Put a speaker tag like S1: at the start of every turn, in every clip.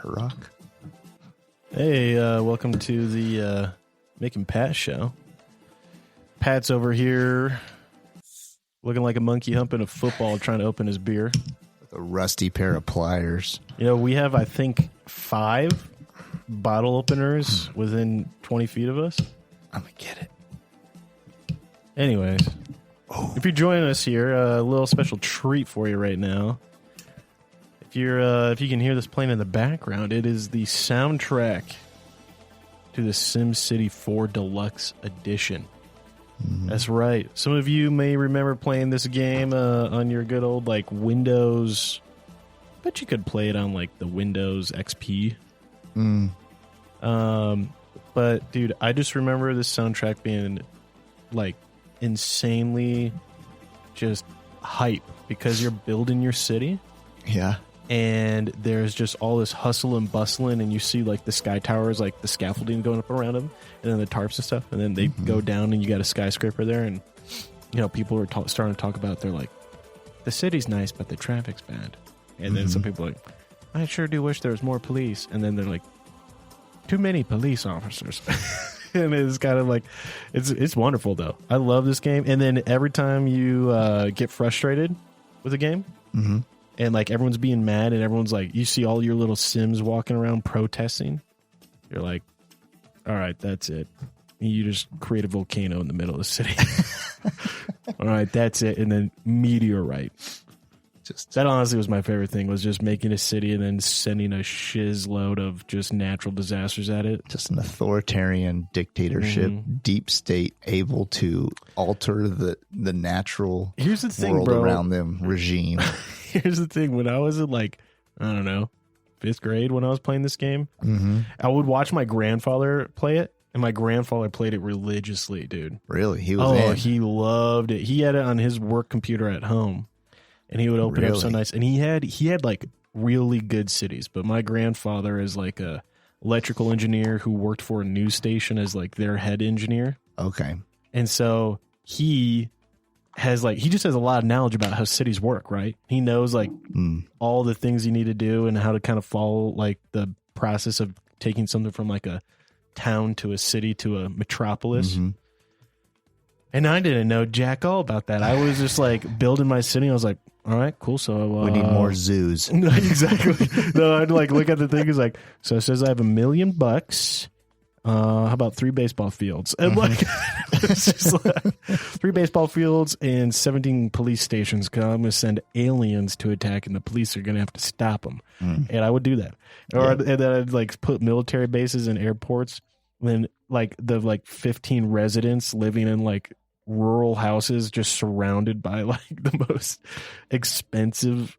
S1: Rock.
S2: Hey, welcome to the Mick and Pat show. Pat's over here looking like a monkey humping a football trying to open his beer.
S1: With a rusty pair of pliers.
S2: You know, we have, I think, 5 bottle openers within 20 feet of us.
S1: I'm going to get it.
S2: Anyways, if you're joining us here, a little special treat for you right now. If you can hear this playing in the background, it is the soundtrack to the SimCity 4 Deluxe Edition. That's right. Some of you may remember playing this game on your good old like Windows. Bet you could play it on like the Windows XP. But dude, I just remember this soundtrack being like insanely just hype because you're building your city.
S1: Yeah.
S2: And there's just all this hustle and bustling, and you see like the sky towers, like the scaffolding going up around them, and then the tarps and stuff, and then they go down, and you got a skyscraper there, and you know people are starting to talk about. They're like, the city's nice, but the traffic's bad, and then some people are like, I sure do wish there was more police, and then they're like, too many police officers, and it's kind of like, it's wonderful though. I love this game, and then every time you get frustrated with a game. And like everyone's being mad and everyone's like, you see all your little Sims walking around protesting. You're like, all right, that's it. And you just create a volcano in the middle of the city. All right, that's it. And then meteorite. That honestly was my favorite thing, was just making a city and then sending a shiz load of just natural disasters at it.
S1: Just an authoritarian dictatorship, deep state, able to alter the natural
S2: Here's the thing,
S1: world
S2: bro.
S1: around them regime.
S2: Here's the thing. When I was in like, I don't know, 5th grade when I was playing this game, I would watch my grandfather play it, and my grandfather played it religiously, dude.
S1: Really? He was
S2: he loved it. He had it on his work computer at home, and he would open up so nice. And he had like really good cities, but my grandfather is like a electrical engineer who worked for a news station as like their head engineer.
S1: Okay.
S2: And so he just has a lot of knowledge about how cities work, right? He knows like all the things you need to do and how to kind of follow like the process of taking something from like a town to a city to a metropolis. And I didn't know jack all about that. I was just like building my city. I was like, all right, cool. So
S1: we need more zoos.
S2: No, exactly. No, I'd like look at the thing. It's like, so it says I have $1 million. How about 3 baseball fields? And like, it's just like 3 baseball fields and 17 police stations. Cause I'm going to send aliens to attack, and the police are going to have to stop them. And I would do that, and then I'd like put military bases and airports. Then like the like 15 residents living in like rural houses, just surrounded by like the most expensive,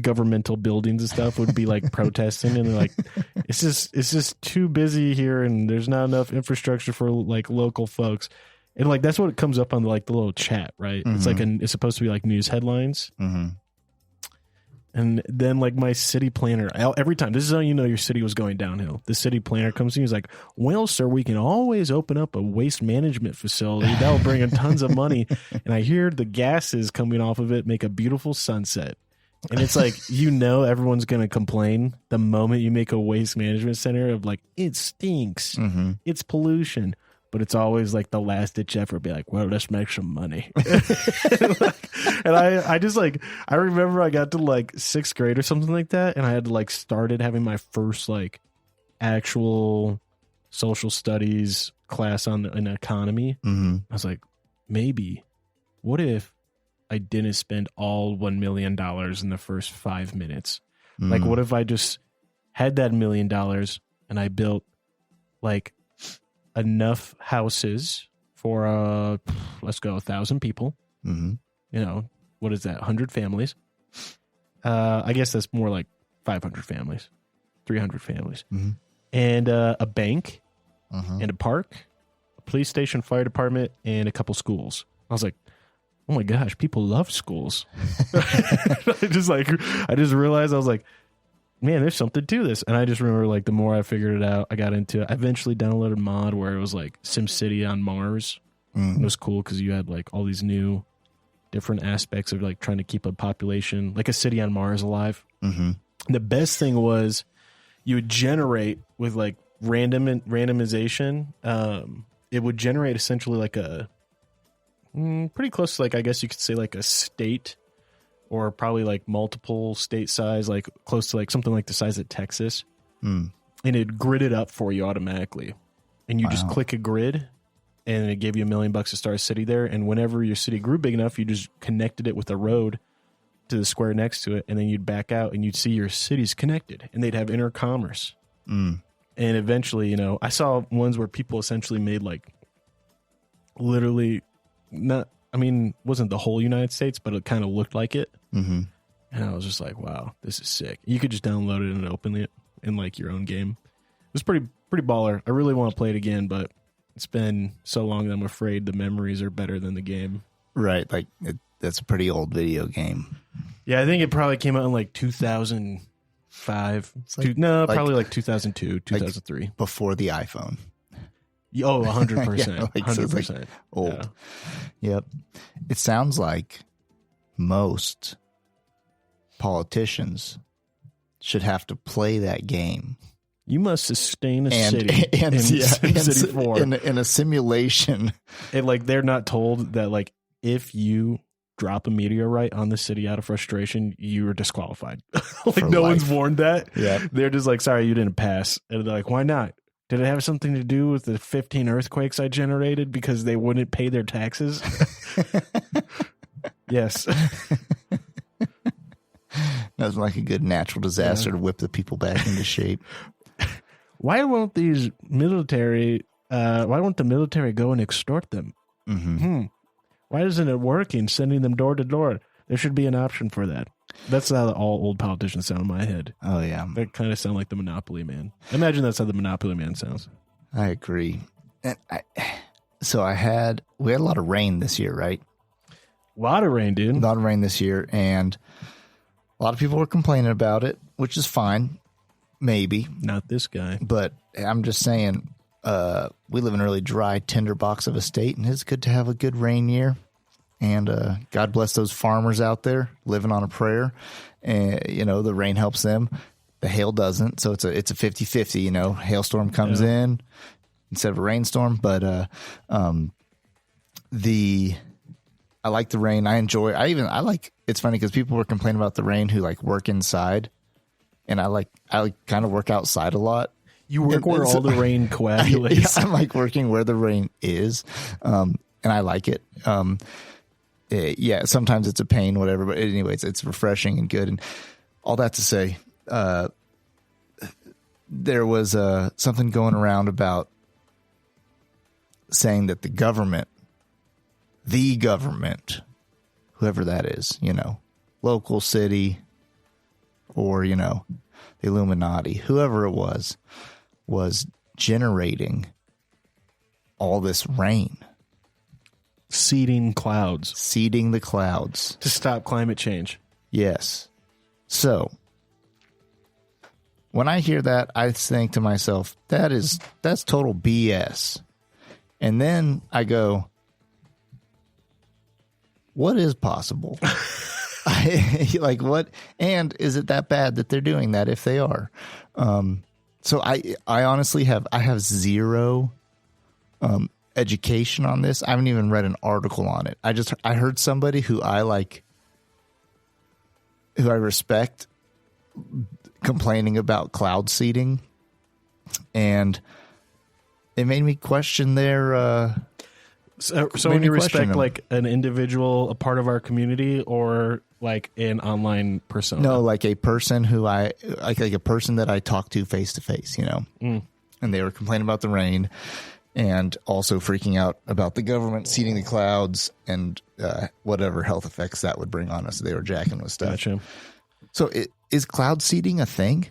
S2: governmental buildings and stuff, would be like protesting, and they're like, it's just too busy here, and there's not enough infrastructure for like local folks, and like that's what comes up on like the little chat, right? It's like it's supposed to be like news headlines, and then like my city planner, every time, this is how you know your city was going downhill. The city planner comes in, he's like, well, sir, we can always open up a waste management facility that will bring in tons of money, and I hear the gases coming off of it make a beautiful sunset. And it's like, everyone's going to complain the moment you make a waste management center of like, it stinks. It's pollution. But it's always like the last ditch effort. Be like, well, let's make some money. And I just like, I remember I got to like 6th grade or something like that. And I had like started having my first like actual social studies class on an economy. I was like, maybe, what if I didn't spend all $1 million in the first 5 minutes? Like, what if I just had that $1 million and I built like enough houses for let's go 1,000 people. What is that? 100 families. I guess that's more like 500 families, 300 families, and a bank, and a park, a police station, fire department, and a couple schools. I was like, oh my gosh, people love schools. I just realized, I was like, man, there's something to this. And I just remember like the more I figured it out, I got into it. I eventually downloaded a mod where it was like SimCity on Mars. It was cool because you had like all these new different aspects of like trying to keep a population, like a city on Mars, alive. The best thing was you would generate with like randomization. It would generate essentially like a pretty close to like, I guess you could say like a state, or probably like multiple state size, like close to like something like the size of Texas. And it'd grid it up for you automatically. And you just click a grid and it gave you $1 million to start a city there. And whenever your city grew big enough, you just connected it with a road to the square next to it, and then you'd back out and you'd see your cities connected, and they'd have intercommerce. And eventually, I saw ones where people essentially made like literally wasn't the whole United States, but it kind of looked like it. And I was just like, wow, this is sick. You could just download it and open it in like your own game. It was pretty baller. I really want to play it again, but it's been so long that I'm afraid the memories are better than the game.
S1: Right. Like that's a pretty old video game.
S2: Yeah, I think it probably came out in like 2005. Probably like 2002, 2003.
S1: Like before the iPhone.
S2: Oh, 100%. 100%.
S1: So like old. Yeah. Yep. It sounds like most politicians should have to play that game.
S2: You must sustain a city in SimCity 4.
S1: In a simulation.
S2: And like they're not told that like if you drop a meteorite on the city out of frustration, you are disqualified. Like no one's warned that. Yeah. They're just like, sorry, you didn't pass. And they're like, why not? Did it have something to do with the 15 earthquakes I generated because they wouldn't pay their taxes? Yes.
S1: Nothing like a good natural disaster to whip the people back into shape.
S2: Why won't the military go and extort them? Why isn't it working, sending them door to door? There should be an option for that. That's how all old politicians sound in my head.
S1: Oh, yeah.
S2: They kind of sound like the Monopoly Man. Imagine that's how the Monopoly Man sounds.
S1: I agree. And we had a lot of rain this year, right?
S2: A lot of rain, dude.
S1: A lot of rain this year, and a lot of people were complaining about it, which is fine. Maybe.
S2: Not this guy.
S1: But I'm just saying, we live in a really dry tinderbox of a state, and it's good to have a good rain year. And God bless those farmers out there living on a prayer. And, the rain helps them. The hail doesn't. So it's a 50-50, hailstorm comes in instead of a rainstorm. But I like the rain. I enjoy it's funny because people were complaining about the rain who like work inside. And I kind of work outside a lot.
S2: You work where all the rain coagulates.
S1: I like working where the rain is. And I like it. Sometimes it's a pain, whatever. But anyways, it's refreshing and good. And all that to say, there was something going around about saying that the government, whoever that is, local, city, or, the Illuminati, whoever it was generating all this rain.
S2: Seeding the clouds. To stop climate change.
S1: Yes. So, when I hear that, I think to myself, that's total BS. And then I go, what is possible? Like what? And is it that bad that they're doing that if they are? So I honestly have zero education on this. I haven't even read an article on it. I heard somebody who I respect complaining about cloud seeding, and it made me question their.
S2: So when you respect like an individual, a part of our community, or like an online persona?
S1: No, like a person who like a person that I talk to face to face, And they were complaining about the rain and also freaking out about the government seeding the clouds and whatever health effects that would bring on us. They were jacking with stuff.
S2: Gotcha.
S1: So is cloud seeding a thing?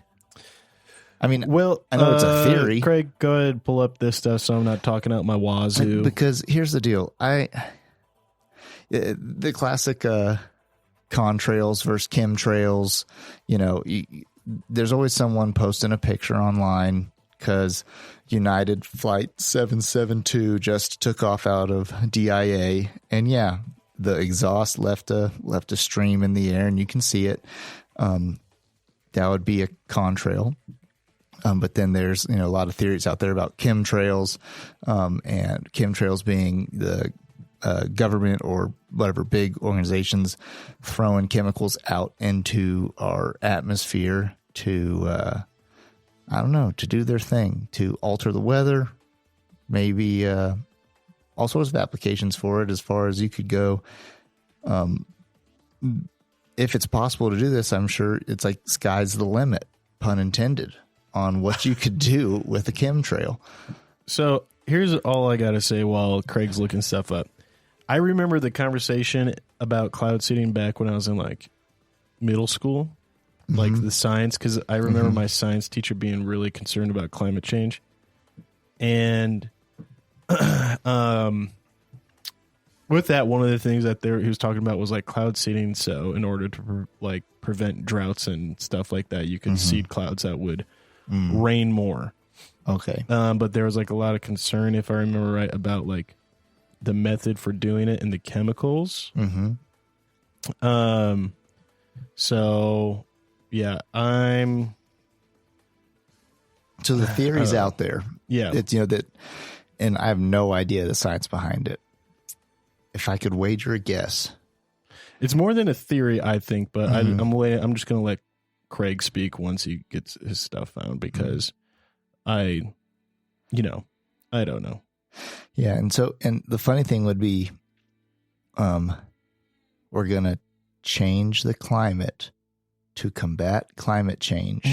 S1: I mean, well, I know it's a theory.
S2: Craig, go ahead and pull up this stuff so I'm not talking out my wazoo.
S1: Because here's the deal. The classic contrails versus chemtrails, there's always someone posting a picture online because United Flight 772 just took off out of DIA. And yeah, the exhaust left a stream in the air and you can see it. that would be a contrail. But then there's, a lot of theories out there about chemtrails, and chemtrails being the government or whatever big organizations throwing chemicals out into our atmosphere to, to do their thing, to alter the weather, maybe all sorts of applications for it as far as you could go. If it's possible to do this, I'm sure it's like sky's the limit, pun intended, on what you could do with a chemtrail.
S2: So here's all I got to say while Craig's looking stuff up. I remember the conversation about cloud seeding back when I was in like middle school, like the science, because I remember my science teacher being really concerned about climate change. And with that, one of the things that he was talking about was like cloud seeding. So in order to prevent droughts and stuff like that, you could seed clouds that would rain more.
S1: Okay.
S2: But there was like a lot of concern, if I remember right, about like the method for doing it and the chemicals. So yeah,
S1: so the theory's out there.
S2: Yeah.
S1: It's, that, and I have no idea the science behind it. If I could wager a guess.
S2: It's more than a theory, I think, but I'm just going to let Craig speak once he gets his stuff found, because I don't know.
S1: Yeah. And the funny thing would be, we're going to change the climate to combat climate change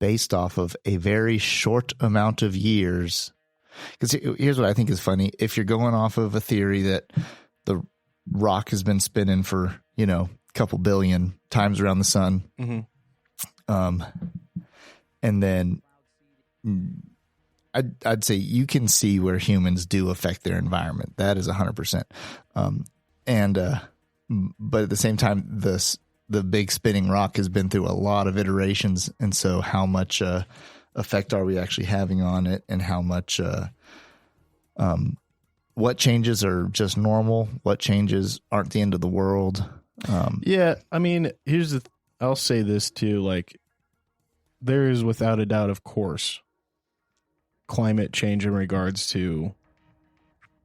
S1: based off of a very short amount of years. Because here's what I think is funny. If you're going off of a theory that the rock has been spinning for, a couple billion times around the sun, and then I'd say you can see where humans do affect their environment. That is 100%. But at the same time, the big spinning rock has been through a lot of iterations. And so how much effect are we actually having on it, and how much what changes are just normal, what changes aren't the end of the world.
S2: Yeah, I mean, I'll say this too, like there is without a doubt, of course, climate change in regards to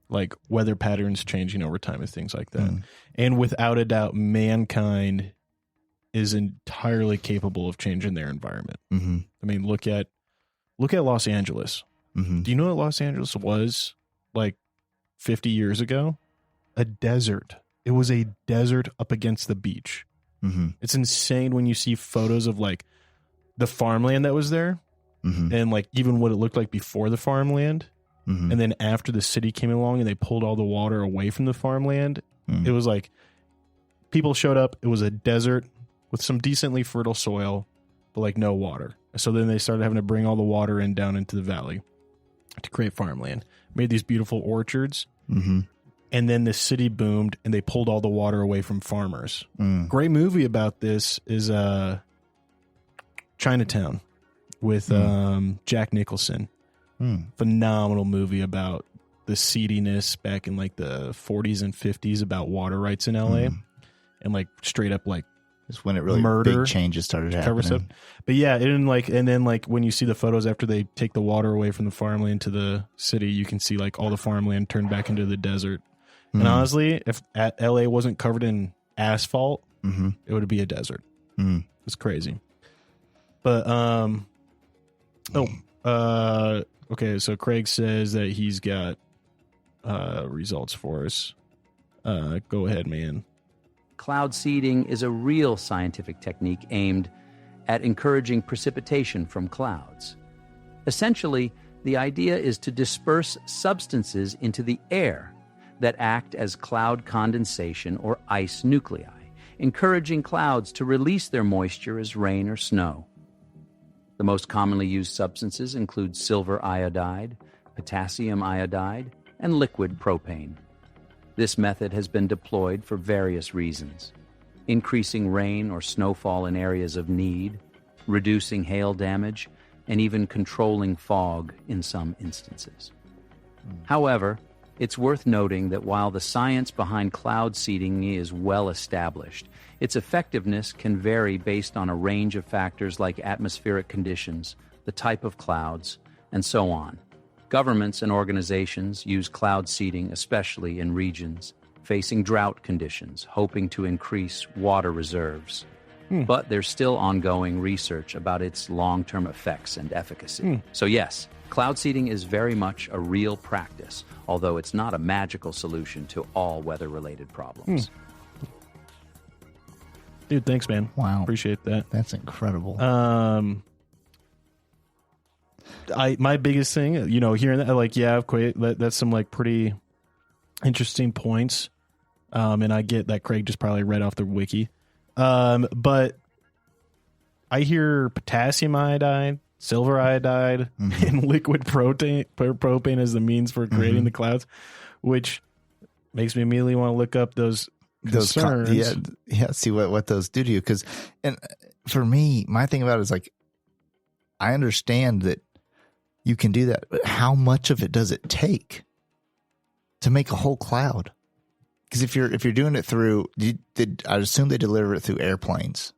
S2: like weather patterns changing over time and things like that. And without a doubt, mankind is entirely capable of changing their environment. I mean, look at Los Angeles. Do you know what Los Angeles was like 50 years ago? A desert. It was a desert up against the beach. It's insane when you see photos of like the farmland that was there, and like even what it looked like before the farmland. And then after the city came along and they pulled all the water away from the farmland, it was like people showed up. It was a desert with some decently fertile soil, but like no water. So then they started having to bring all the water down into the valley to create farmland, made these beautiful orchards. And then the city boomed and they pulled all the water away from farmers. Great movie about this is Chinatown with Jack Nicholson. Phenomenal movie about the seediness back in like the 40s and 50s about water rights in LA, and like straight up like
S1: it's when it really big changes started happening.
S2: But yeah, and then when you see the photos after they take the water away from the farmland to the city, you can see like all the farmland turned back into the desert. And honestly, if LA wasn't covered in asphalt, it would be a desert. It's crazy. But okay, so Craig says that he's got results for us. Go ahead, man.
S3: Cloud seeding is a real scientific technique aimed at encouraging precipitation from clouds. Essentially, the idea is to disperse substances into the air that act as cloud condensation or ice nuclei, encouraging clouds to release their moisture as rain or snow. The most commonly used substances include silver iodide, potassium iodide, and liquid propane. This method has been deployed for various reasons: increasing rain or snowfall in areas of need, reducing hail damage, and even controlling fog in some instances. However, It's worth noting that while the science behind cloud seeding is well established, its effectiveness can vary based on a range of factors like atmospheric conditions, the type of clouds, and so on. Governments and organizations use cloud seeding especially in regions facing drought conditions, hoping to increase water reserves. But there's still ongoing research about its long-term effects and efficacy. So yes, cloud seeding is very much a real practice, although it's not a magical solution to all weather-related problems.
S2: Dude, thanks, man.
S1: Wow.
S2: Appreciate that.
S1: That's incredible.
S2: My biggest thing, hearing that, like, yeah, that's some like pretty interesting points. And I get that Craig just probably read off the wiki. But I hear potassium iodide, silver iodide, and liquid propane as the means for creating the clouds, which makes me immediately want to look up those concerns.
S1: See what those do to you. And for me, my thing about it is like, I understand that you can do that, but how much of it does it take to make a whole cloud? Because if you're doing it through, I assume they deliver it through airplanes.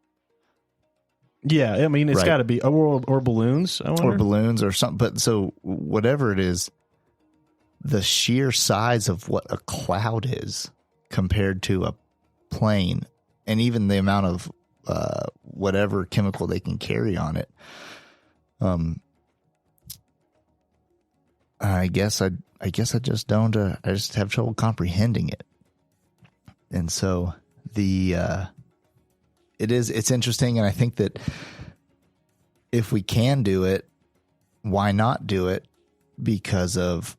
S2: Yeah, I mean, it's got to be or balloons, I wonder.
S1: Or balloons or something. But so whatever it is, the sheer size of what a cloud is compared to a plane, and even the amount of whatever chemical they can carry on it. I guess I just don't. I just have trouble comprehending it. And so it's interesting, and I think that if we can do it, why not do it? Because of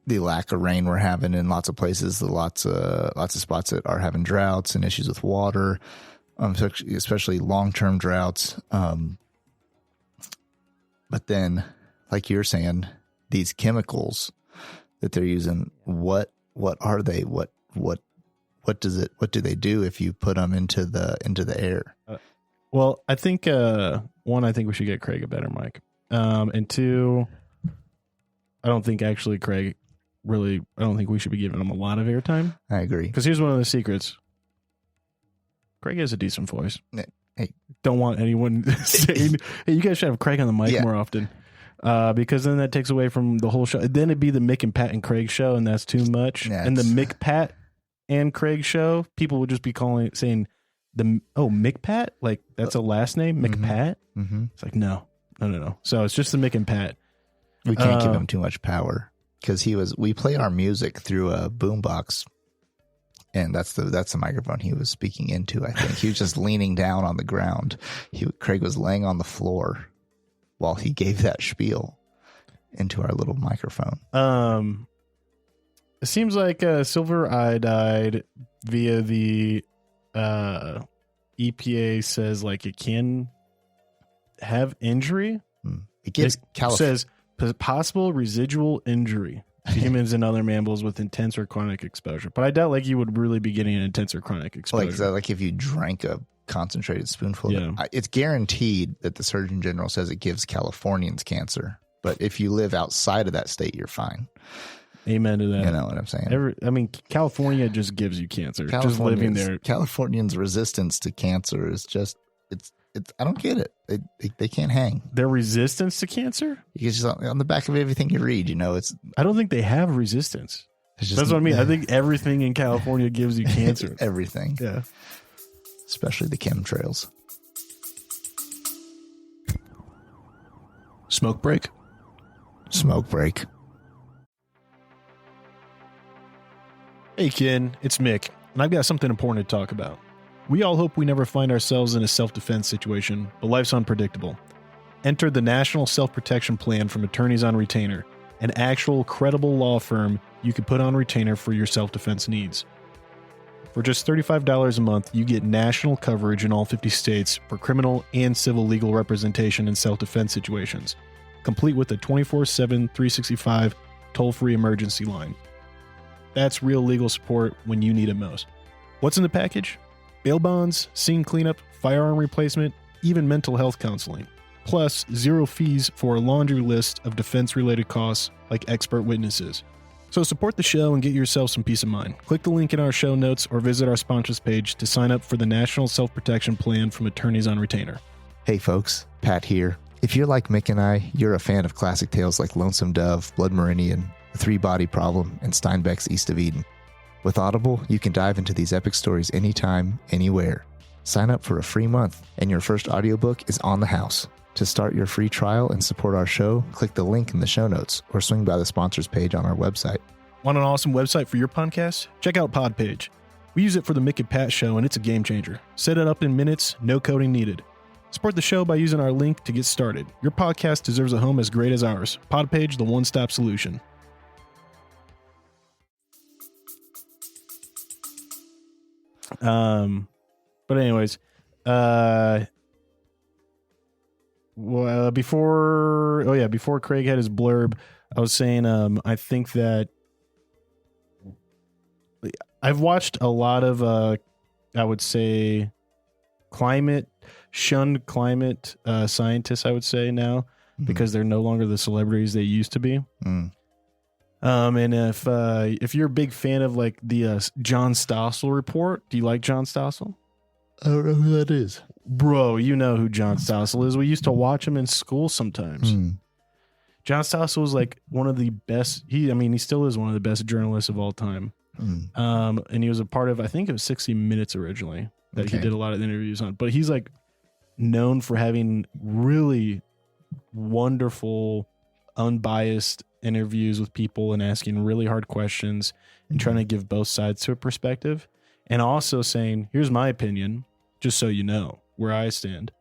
S1: the lack of rain we're having in lots of places, lots of spots that are having droughts and issues with water, especially long-term droughts. But then, like you're saying, these chemicals that they're using, what are they? What do they do if you put them into the air?
S2: Well, I think one, I think we should get Craig a better mic, and two, I don't think actually Craig I don't think we should be giving him a lot of airtime.
S1: I agree,
S2: because here's one of the secrets: Craig has a decent voice.
S1: Hey,
S2: don't want anyone saying, "Hey, you guys should have Craig on the mic more often." Because then that takes away from the whole show. Then it'd be the Mick and Pat and Craig show, and that's too much. And the Mick, Pat, and Craig show, people would just be saying Mick Pat, like that's a last name, Mick Pat. Mm-hmm. It's like no. So it's just the Mick and Pat.
S1: We can't give him too much power because we play our music through a boombox, and that's the microphone he was speaking into. I think he was just leaning down on the ground. Craig was laying on the floor while he gave that spiel into our little microphone.
S2: It seems like silver iodide via the EPA says like it can have injury.
S1: It gives
S2: says possible residual injury to humans and other mammals with intense or chronic exposure. But I doubt like you would really be getting an intense or chronic exposure.
S1: Like if you drank a concentrated spoonful of it. It's guaranteed that the Surgeon General says it gives Californians cancer, but if you live outside of that state, you're fine.
S2: Amen to that.
S1: You know what I'm saying?
S2: California just gives you cancer. Just living there.
S1: Californians' resistance to cancer is just it's I don't get it. They can't hang.
S2: Their resistance to cancer?
S1: It's just on the back of everything you read, it's
S2: I don't think they have resistance. That's what I mean. I think everything in California gives you cancer.
S1: Everything.
S2: Yeah.
S1: Especially the chemtrails.
S2: Smoke break. Hey, Ken, it's Mick, and I've got something important to talk about. We all hope we never find ourselves in a self-defense situation, but life's unpredictable. Enter the National Self-Protection Plan from Attorneys on Retainer, an actual credible law firm you can put on retainer for your self-defense needs. For just $35 a month, you get national coverage in all 50 states for criminal and civil legal representation in self-defense situations, complete with a 24/7, 365 toll-free emergency line. That's real legal support when you need it most. What's in the package? Bail bonds, scene cleanup, firearm replacement, even mental health counseling. Plus, 0 fees for a laundry list of defense-related costs like expert witnesses. So support the show and get yourself some peace of mind. Click the link in our show notes or visit our sponsors page to sign up for the National Self-Protection Plan from Attorneys on Retainer.
S1: Hey folks, Pat here. If you're like Mick and I, you're a fan of classic tales like Lonesome Dove, Blood Meridian, The Three-Body Problem, and Steinbeck's East of Eden. With Audible, you can dive into these epic stories anytime, anywhere. Sign up for a free month, and your first audiobook is on the house. To start your free trial and support our show, click the link in the show notes or swing by the sponsors page on our website.
S2: Want an awesome website for your podcast? Check out Podpage. We use it for the Mick Pat show, and it's a game changer. Set it up in minutes, no coding needed. Support the show by using our link to get started. Your podcast deserves a home as great as ours. Podpage, the one-stop solution. But anyways, before Craig had his blurb, I was saying, I think that I've watched a lot of, I would say shunned climate scientists, I would say now, because they're no longer the celebrities they used to be. And if you're a big fan of like the John Stossel report, do you like John Stossel?
S1: I don't know who that is.
S2: Bro, you know who John Stossel is. We used to watch him in school sometimes. John Stossel was like one of the best. He still is one of the best journalists of all time. And he was a part of, I think it was 60 Minutes originally that he did a lot of interviews on. But he's like known for having really wonderful, unbiased interviews with people and asking really hard questions and trying to give both sides to a perspective. And also saying, here's my opinion, just so you know where I stand.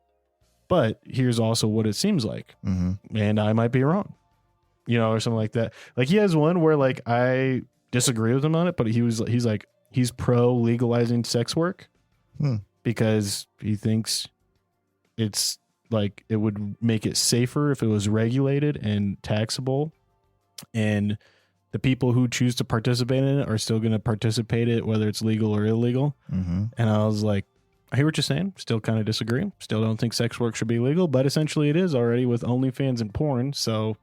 S2: But here's also what it seems like. And I might be wrong, or something like that. Like he has one where like I disagree with him on it, but he's pro legalizing sex work because he thinks it's like it would make it safer if it was regulated and taxable. And the people who choose to participate in it are still going to participate in it, whether it's legal or illegal. And I was like, I hear what you're saying. Still kind of disagree. Still don't think sex work should be legal, but essentially it is already with OnlyFans and porn. So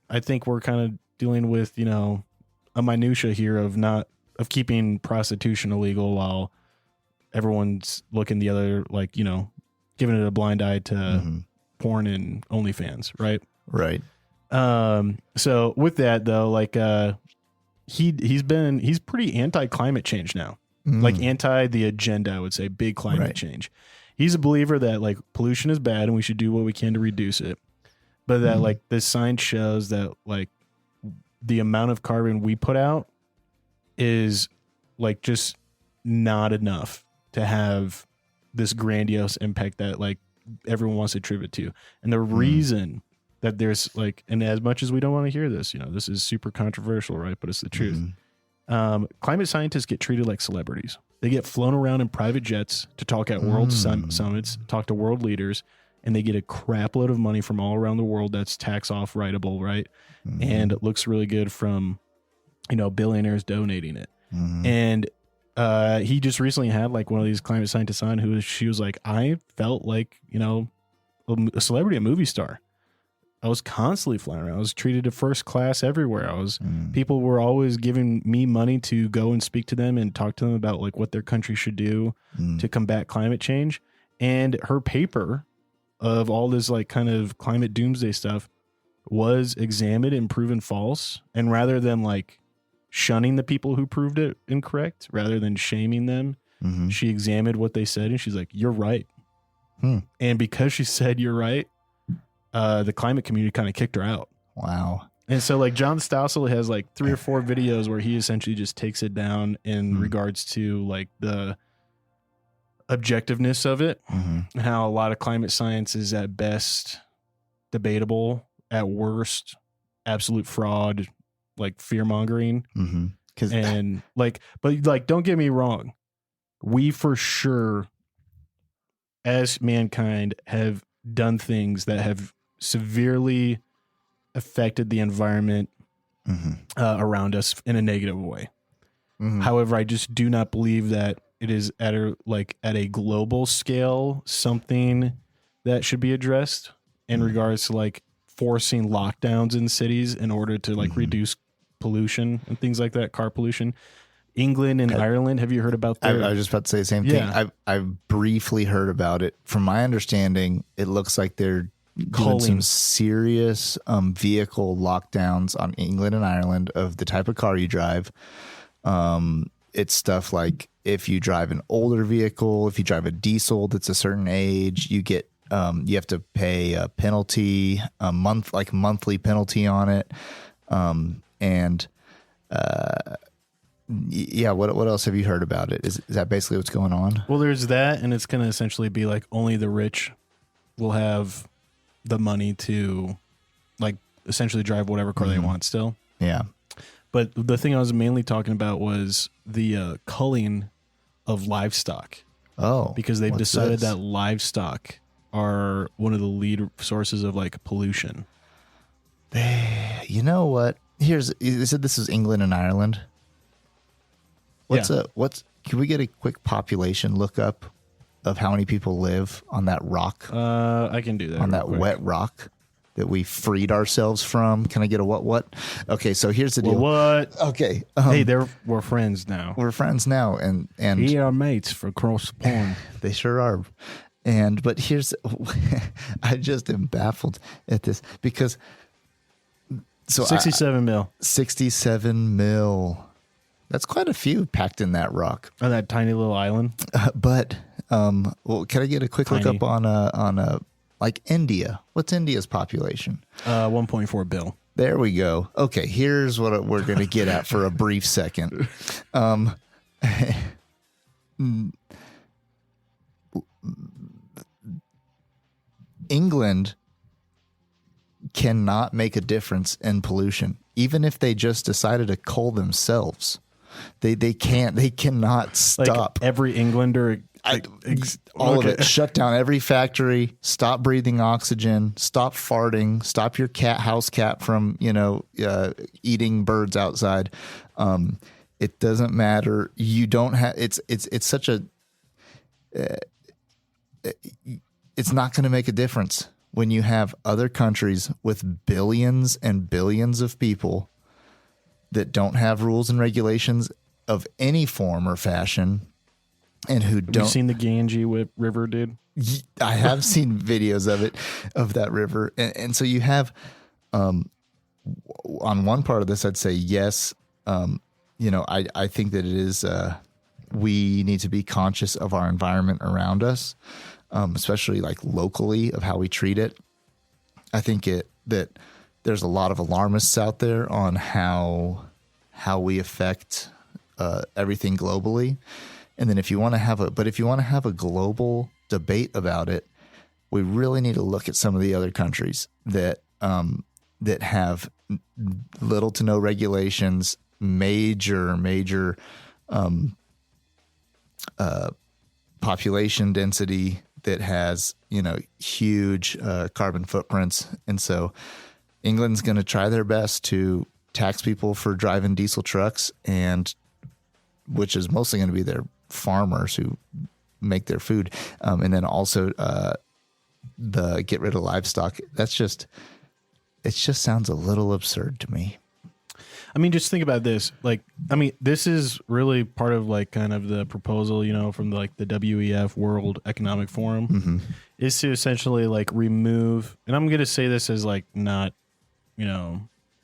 S2: I think we're kind of dealing with, a minutia here of keeping prostitution illegal while everyone's looking the other, like, giving it a blind eye to porn and OnlyFans. Right.
S1: Right.
S2: So with that though, like, he's pretty anti-climate change now, like anti the agenda, I would say, big climate change. He's a believer that like pollution is bad and we should do what we can to reduce it. But that like the science shows that like the amount of carbon we put out is like just not enough to have this grandiose impact that like everyone wants to attribute to. And the reason that there's like, and as much as we don't want to hear this, this is super controversial, right? But it's the truth. Climate scientists get treated like celebrities. They get flown around in private jets to talk at world summits, talk to world leaders, and they get a crap load of money from all around the world that's tax off writable, right? And it looks really good from, billionaires donating it. And he just recently had like one of these climate scientists on she was like, I felt like, a celebrity, a movie star. I was constantly flying around. I was treated to first class everywhere. People were always giving me money to go and speak to them and talk to them about like what their country should do to combat climate change. And her paper of all this like kind of climate doomsday stuff was examined and proven false. And rather than like shunning the people who proved it incorrect, rather than shaming them, she examined what they said and she's like, you're right. And because she said you're right, the climate community kind of kicked her out.
S1: Wow.
S2: And so like John Stossel has like 3 or 4 videos where he essentially just takes it down in regards to like the objectiveness of it, and how a lot of climate science is at best debatable, at worst absolute fraud, like fear mongering. And like, but like, don't get me wrong, we for sure as mankind have done things that have severely affected the environment around us in a negative way. However, I just do not believe that it is at a global scale something that should be addressed in regards to like forcing lockdowns in cities in order to like reduce pollution and things like that, car pollution. England and Ireland, have you heard about that?
S1: I was just about to say the same thing. I've briefly heard about it. From my understanding, it looks like they're doing some serious vehicle lockdowns on England and Ireland of the type of car you drive. It's stuff like if you drive an older vehicle, if you drive a diesel that's a certain age, you get you have to pay a penalty, monthly penalty on it. What else have you heard about it? Is that basically what's going on?
S2: Well, there's that, and it's going to essentially be like only the rich will have the money to like essentially drive whatever car they want still.
S1: Yeah.
S2: But the thing I was mainly talking about was the culling of livestock.
S1: Oh,
S2: because they've decided that livestock are one of the lead sources of like pollution.
S1: You know what? You said this is England and Ireland. Can we get a quick population lookup of how many people live on that rock?
S2: I can do that.
S1: On that wet rock that we freed ourselves from. Can I get a what? Okay, so here's the deal.
S2: What?
S1: Okay.
S2: Hey, we're friends now.
S1: We're friends now, and
S2: we are mates for across the pond.
S1: They sure are. But here's, I just am baffled at this because. So
S2: 67 mil.
S1: 67 mil. That's quite a few packed in that rock.
S2: On that tiny little island.
S1: Can I get a quick look up on like India? What's India's population?
S2: 1.4 bill.
S1: There we go. Okay, here's what we're going to get at for a brief second. England cannot make a difference in pollution, even if they just decided to cull themselves. They cannot stop.
S2: Like every Englander,
S1: all of it. Shut down every factory. Stop breathing oxygen. Stop farting. Stop your house cat from eating birds outside. It doesn't matter. You don't have. It's such a. It's not going to make a difference when you have other countries with billions and billions of people that don't have rules and regulations of any form or fashion, and who don't.
S2: Have you seen the Ganges River, dude?
S1: I have seen videos of that river, and so you have, on one part of this, I'd say yes. I think that it is. We need to be conscious of our environment around us, especially like locally of how we treat it. I think that there's a lot of alarmists out there on how we affect everything globally. And then if you want to have a global debate about it, we really need to look at some of the other countries that have little to no regulations, major population density that has, huge carbon footprints. And so England's going to try their best to tax people for driving diesel trucks, and which is mostly going to be their farmers who make their food. And then also the get rid of livestock. It just sounds a little absurd to me.
S2: I mean, just think about this. This is really part of kind of the proposal, from the WEF, World Economic Forum, is to essentially remove, and I'm going to say this as not,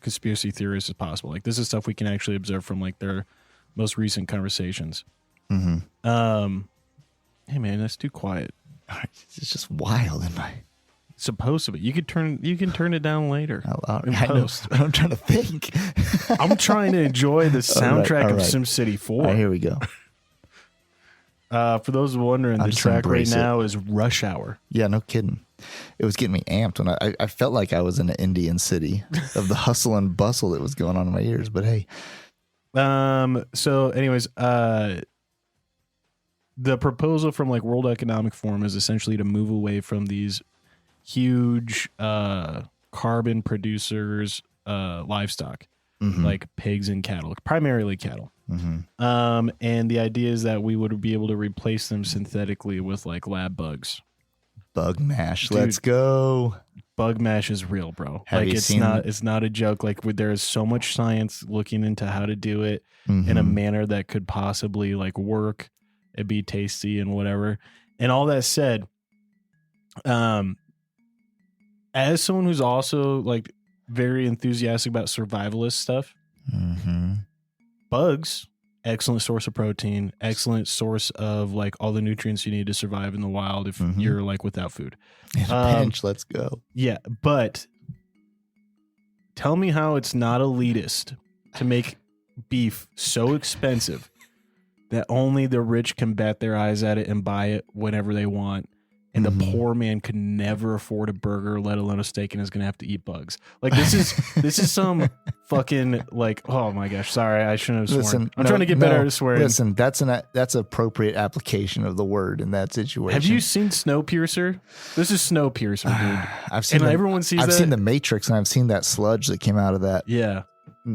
S2: conspiracy theorists as possible. This is stuff we can actually observe from their most recent conversations. Hey man, that's too quiet.
S1: It's just wild in my.
S2: Supposed to be. You can turn it down later.
S1: I'm trying to think.
S2: I'm trying to enjoy the soundtrack of SimCity 4.
S1: All right, here we go.
S2: For those wondering, the track right now is Rush Hour. Yeah,
S1: no kidding. It was getting me amped when I felt like I was in an Indian city of the hustle and bustle that was going on in my ears. But hey.
S2: So anyways, the proposal from World Economic Forum is essentially to move away from these huge carbon producers, livestock, like pigs and cattle, primarily cattle. And the idea is that we would be able to replace them synthetically with lab bugs.
S1: Bug mash. Dude, let's go.
S2: bug mash is real, bro.
S1: Have
S2: like
S1: you
S2: it's
S1: seen-
S2: not a joke. Like there is so much science looking into how to do it in a manner that could possibly like work and be tasty and whatever. And all that said, as someone who's also like very enthusiastic about survivalist stuff, bugs, excellent source of protein, excellent source of like all the nutrients you need to survive in the wild if you're like without food.
S1: In a pinch, let's go.
S2: Yeah, but tell me how it's not elitist to make beef so expensive that only the rich can bat their eyes at it and buy it whenever they want. And the poor man could never afford a burger, let alone a steak, and is going to have to eat bugs. Like this is some fucking like, oh my gosh, sorry, I shouldn't have sworn. I'm trying to get better at swearing.
S1: Listen, that's appropriate application of the word in that situation.
S2: Have you seen Snowpiercer? This is Snowpiercer, dude.
S1: I've seen
S2: everyone sees
S1: I've
S2: that.
S1: seen The Matrix, and I've seen that sludge that came out of that.
S2: Yeah.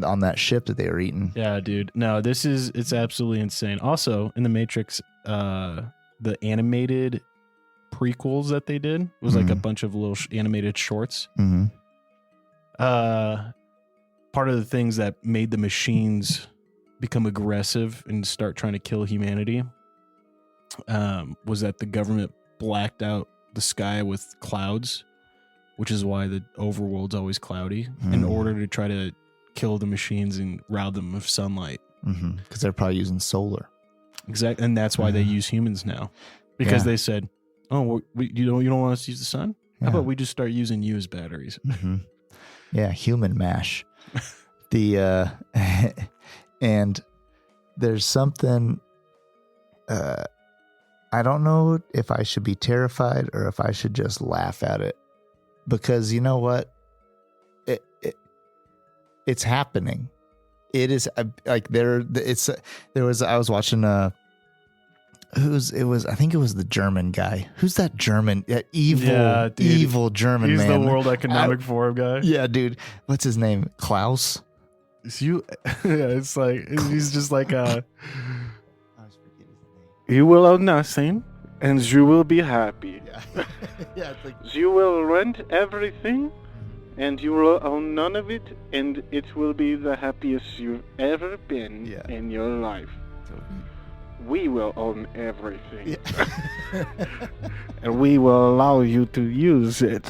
S1: On that ship that they were eating.
S2: Yeah, dude. No, it's absolutely insane. Also, in The Matrix, the animated prequels that they did was like a bunch of little animated shorts. Part of the things that made the machines become aggressive and start trying to kill humanity was that the government blacked out the sky with clouds, which is why the overworld's always cloudy, in order to try to kill the machines and rob them of sunlight.
S1: Because they're probably using solar.
S2: Exactly, and that's why they use humans now, because they said, "Oh, you don't want us to use the sun? How about we just start using you as batteries?"
S1: Yeah, human mash. And there's something. I don't know if I should be terrified or if I should just laugh at it, because you know what, it's happening. It is like there was. I was watching I think it was the German guy. Who's that German? Evil German
S2: He's
S1: man.
S2: the World Economic Forum guy.
S1: Yeah, dude. What's his name? Klaus?
S2: It's like he's just like you will own nothing and you will be happy.
S1: Yeah, it's like,
S2: you will rent everything and you will own none of it, and it will be the happiest you've ever been in your life. We will own everything. And we will allow you to use it.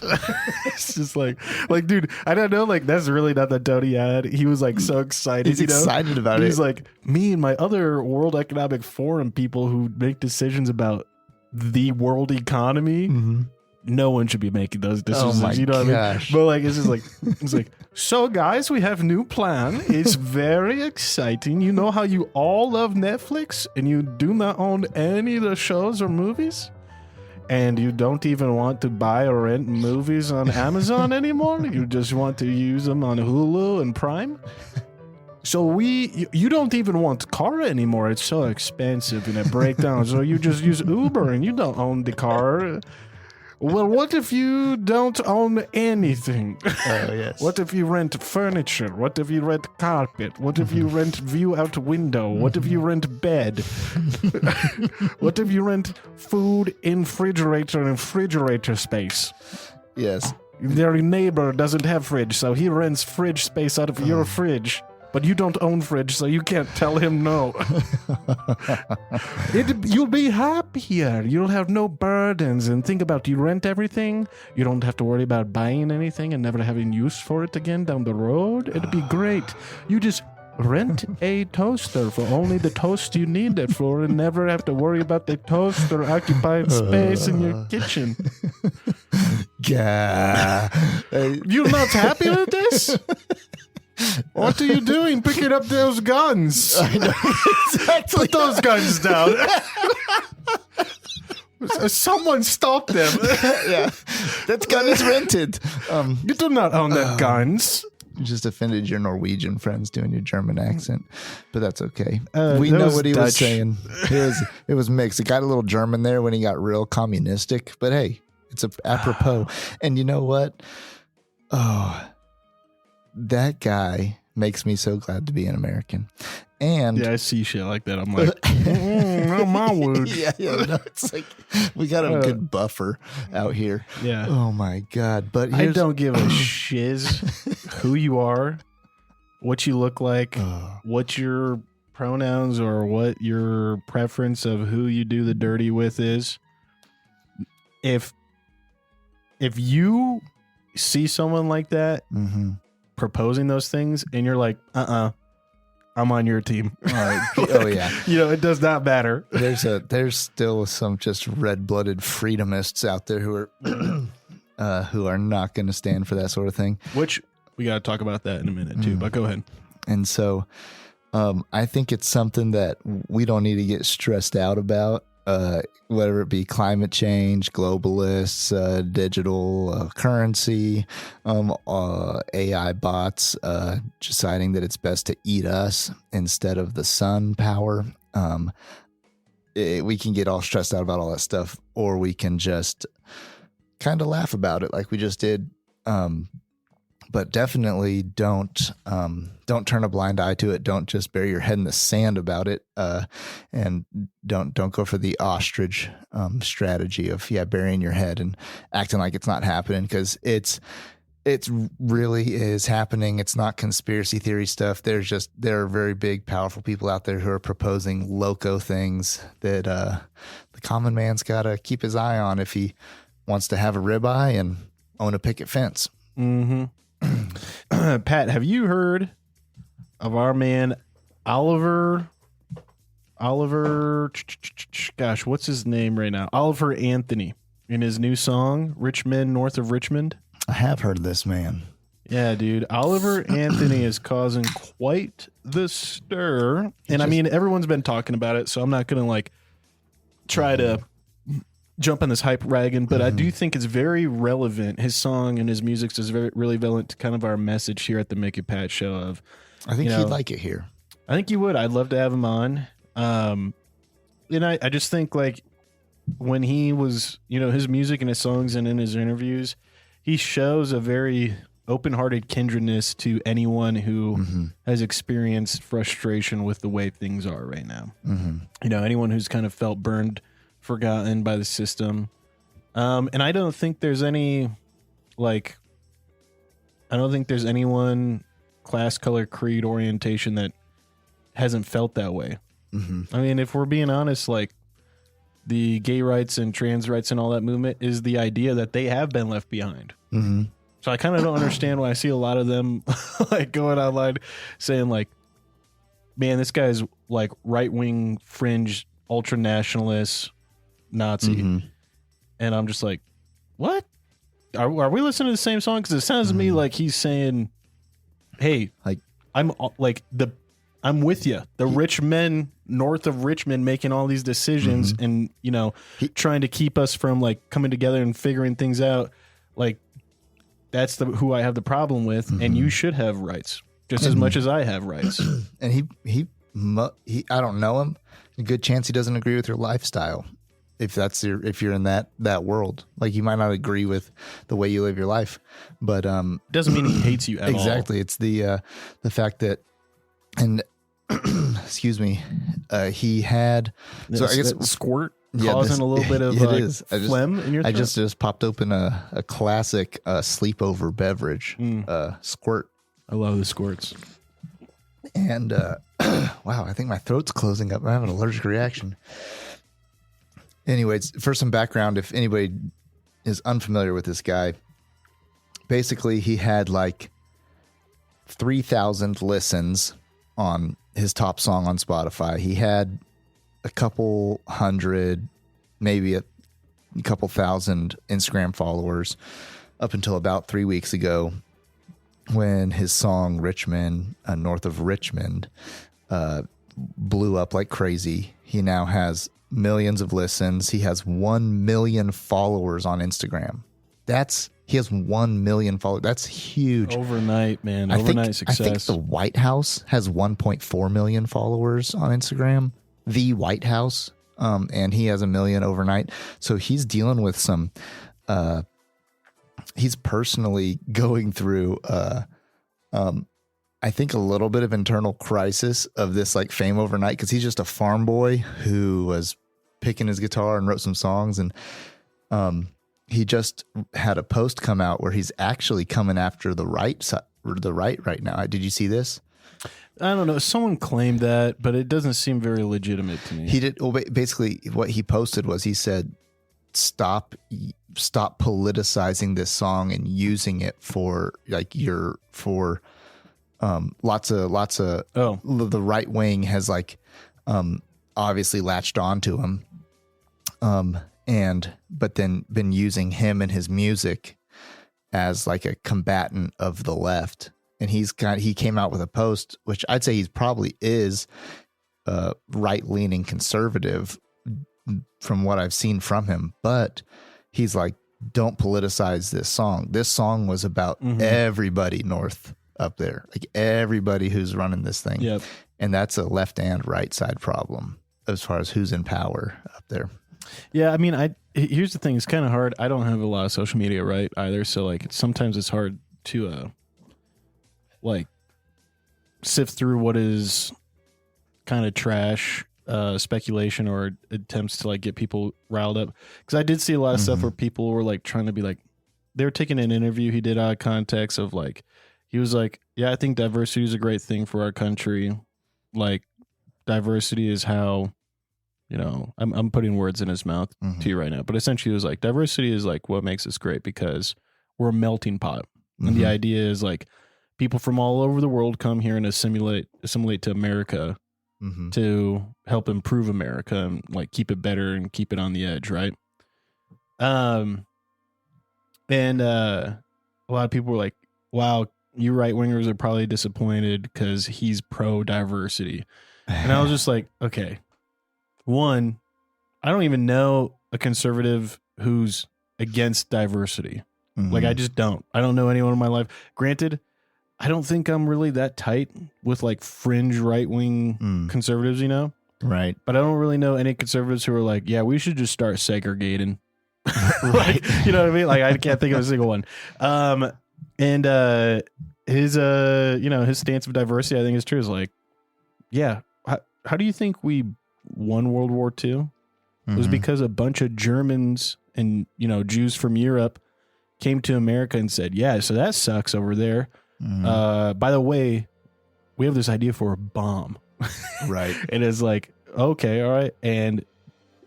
S2: It's just like, dude, I don't know, like, that's really not the tone he had. He was like so excited.
S1: He's excited about it.
S2: He's like, me and my other World Economic Forum people who make decisions about the world economy, no one should be making those decisions.
S1: Oh my
S2: you know what I mean?
S1: gosh.
S2: But like, it's just like, it's like, so guys, we have new plan. It's very exciting. You know how you all love Netflix and you do not own any of the shows or movies? And you don't even want to buy or rent movies on Amazon anymore? You just want to use them on Hulu and Prime? So you don't even want car anymore. It's so expensive and it breaks down. So you just use Uber and you don't own the car. Well, what if you don't own anything?
S1: oh yes.
S2: What if you rent furniture? What if you rent carpet? What if you rent view out window? What if you rent bed? What if you rent food in refrigerator space?
S1: Yes.
S2: Their neighbor doesn't have fridge, so he rents fridge space out of your fridge. But you don't own fridge, so you can't tell him no. You'll be happier. You'll have no burdens. And think about, you rent everything. You don't have to worry about buying anything and never having use for it again down the road. It'd be great. You just rent a toaster for only the toast you need it for and never have to worry about the toaster occupying space in your kitchen.
S1: Yeah.
S2: You're not happy with this? What are you doing picking up those guns?
S1: I know. Exactly.
S2: Put those guns down. Someone stop them.
S1: Yeah. That gun is rented.
S2: You do not own that guns.
S1: You just offended your Norwegian friends doing your German accent, but that's okay.
S2: that
S1: We know
S2: was
S1: what he
S2: Dutch.
S1: was saying. It was mixed. It got a little German there when he got real communistic, but hey, it's apropos. And you know what? Oh, that guy makes me so glad to be an American. And
S2: Yeah, I see shit like that. I'm like, not my woods.
S1: yeah, no, it's like we got a good buffer out here.
S2: Yeah.
S1: Oh my God. But
S2: I don't give a shiz who you are, what you look like, what your pronouns or what your preference of who you do the dirty with is. If you see someone like that proposing those things and you're like, I'm on your team.
S1: All right. Oh yeah.
S2: It does not matter.
S1: There's still some just red-blooded freedomists out there who are not going to stand for that sort of thing.
S2: Which we got to talk about that in a minute too, but go ahead.
S1: And so I think it's something that we don't need to get stressed out about, whether it be climate change, globalists, digital currency, AI bots deciding that it's best to eat us instead of the sun power. We can get all stressed out about all that stuff, or we can just kind of laugh about it like we just did. But definitely don't turn a blind eye to it. Don't just bury your head in the sand about it, and don't go for the ostrich strategy of burying your head and acting like it's not happening, because it really is happening. It's not conspiracy theory stuff. There are very big, powerful people out there who are proposing loco things that the common man's got to keep his eye on if he wants to have a ribeye and own a picket fence.
S2: Mm-hmm. Pat, have you heard of our man Oliver? Gosh, what's his name right now? Oliver Anthony, in his new song "Richmond, North of Richmond."
S1: I have heard of this man.
S2: Yeah, dude, Oliver Anthony is causing quite the stir, and I mean everyone's been talking about it, so I'm not gonna try to jump on this hype wagon, but I do think it's very relevant. His song and his music is really relevant to kind of our message here at the Mick Pat show. Of,
S1: I think he'd like it here.
S2: I think you would. I'd love to have him on. And I just think when he was, his music and his songs and in his interviews, he shows a very open-hearted kindredness to anyone who has experienced frustration with the way things are right now. Anyone who's kind of felt burned, forgotten by the system. And I don't think there's any anyone class, color, creed, orientation that hasn't felt that way. I mean, if we're being honest, the gay rights and trans rights and all that movement is the idea that they have been left behind. So I kind of don't understand why I see a lot of them going online saying man, this guy's right-wing fringe ultra nationalist Nazi. And I'm just like, what? Are we listening to the same song? Because it sounds to me like he's saying, hey, I'm with you. The rich men north of Richmond making all these decisions and, trying to keep us from coming together and figuring things out. That's who I have the problem with. And you should have rights just as much as I have rights.
S1: And he I don't know him. A good chance he doesn't agree with your lifestyle. If you're in that world, you might not agree with the way you live your life, but
S2: doesn't mean he hates you at all.
S1: Exactly. It's the fact that, and excuse me, he had I guess
S2: squirt causing a little bit of phlegm in your throat.
S1: I just popped open a classic sleepover beverage, squirt.
S2: I love the squirts.
S1: And wow, I think my throat's closing up. I have an allergic reaction. Anyways, for some background, if anybody is unfamiliar with this guy, basically he had 3,000 listens on his top song on Spotify. He had a couple hundred, maybe a couple thousand Instagram followers up until about 3 weeks ago, when his song Richmond, North of Richmond, blew up like crazy. He now has millions of listens. He has 1 million followers on Instagram. He has 1 million followers. That's huge.
S2: Overnight, man. Overnight success.
S1: I think the White House has 1.4 million followers on Instagram. The White House. And he has 1 million overnight. So he's dealing with some, he's personally going through, I I think a little bit of internal crisis of this like fame overnight, because he's just a farm boy who was picking his guitar and wrote some songs, and he just had a post come out where he's actually coming after the right right now. Did you see this?
S2: I don't know. Someone claimed that, but it doesn't seem very legitimate to me.
S1: He did. Well, basically, what he posted was he said, "Stop politicizing this song and using it for like lots of the right wing has like obviously latched onto him, but then been using him and his music as like a combatant of the left." And he came out with a post, which I'd say he's probably is right-leaning conservative from what I've seen from him, but he's like, don't politicize this song. This song was about everybody north up there, like everybody who's running this thing.
S2: Yep.
S1: And that's a left and right side problem as far as who's in power up there.
S2: Yeah, I mean, here's the thing. It's kind of hard. I don't have a lot of social media, right, either. So, like, sometimes it's hard to, like, sift through what is kind of trash speculation or attempts to, like, get people riled up. Because I did see a lot of stuff where people were, like, trying to be, like, they were taking an interview he did out of context of, like, he was like, yeah, I think diversity is a great thing for our country. Like, diversity is how... You know, I'm putting words in his mouth to you right now, but essentially it was like diversity is like what makes us great because we're a melting pot. And the idea is like people from all over the world come here and assimilate to America to help improve America and like keep it better and keep it on the edge, right? And a lot of people were like, wow, you right wingers are probably disappointed because he's pro diversity. And I was just like, okay. One, I don't even know a conservative who's against diversity. Like, I just don't. I don't know anyone in my life. Granted, I don't think I'm really that tight with, like, fringe right-wing conservatives, you know?
S1: Right.
S2: But I don't really know any conservatives who are like, yeah, we should just start segregating. Like, you know what I mean? Like, I can't think of a single one. And his, you know, his stance of diversity, I think is true. Is like, yeah, how do you think we won World War II? It was because a bunch of Germans and, you know, Jews from Europe came to America and said, yeah, so that sucks over there. By the way, we have this idea for a bomb.
S1: Right.
S2: And it's like, okay, all right. And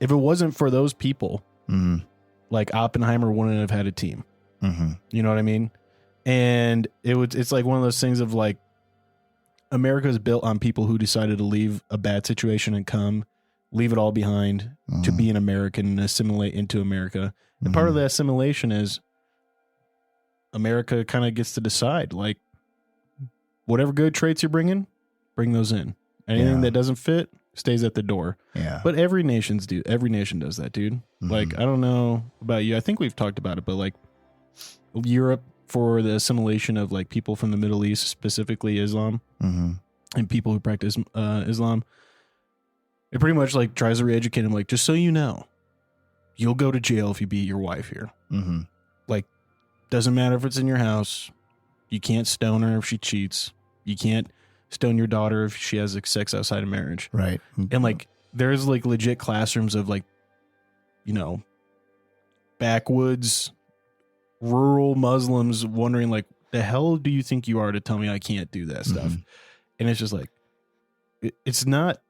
S2: if it wasn't for those people, like Oppenheimer wouldn't have had a team. You know what I mean? And it's like one of those things of like, America is built on people who decided to leave a bad situation and leave it all behind to be an American and assimilate into America. And part of the assimilation is America kind of gets to decide, like, whatever good traits you're bring those in. Anything that doesn't fit stays at the door.
S1: Yeah.
S2: But every nation does that, dude. Like, I don't know about you. I think we've talked about it, but like Europe, for the assimilation of like people from the Middle East, specifically Islam, and people who practice Islam, it pretty much like tries to re-educate them. Like, just so you know, you'll go to jail if you beat your wife here. Like, doesn't matter if it's in your house. You can't stone her if she cheats. You can't stone your daughter if she has like, sex outside of marriage.
S1: Right.
S2: And like, there's like legit classrooms of like, you know, backwoods rural Muslims wondering like, the hell do you think you are to tell me I can't do that stuff? And it's just like, it's not,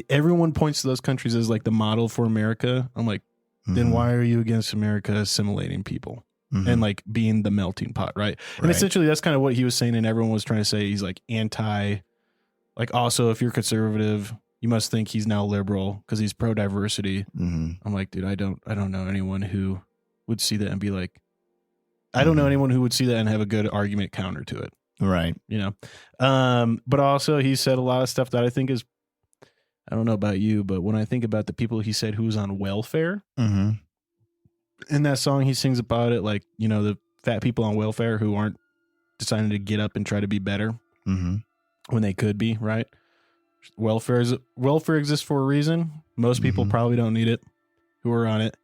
S2: everyone points to those countries as like the model for America. I'm like, then why are you against America assimilating people and like being the melting pot? Right. And essentially that's kind of what he was saying. And everyone was trying to say, he's like anti, like also if you're conservative, you must think he's now liberal because he's pro diversity. I'm like, dude, I don't know anyone who would see that and be like, I don't know anyone who would see that and have a good argument counter to it.
S1: Right.
S2: You know? But also he said a lot of stuff that I think is, I don't know about you, but when I think about the people he said who was on welfare in that song, he sings about it. Like, you know, the fat people on welfare who aren't deciding to get up and try to be better when they could be, right? Welfare exists for a reason. Most people probably don't need it who are on it.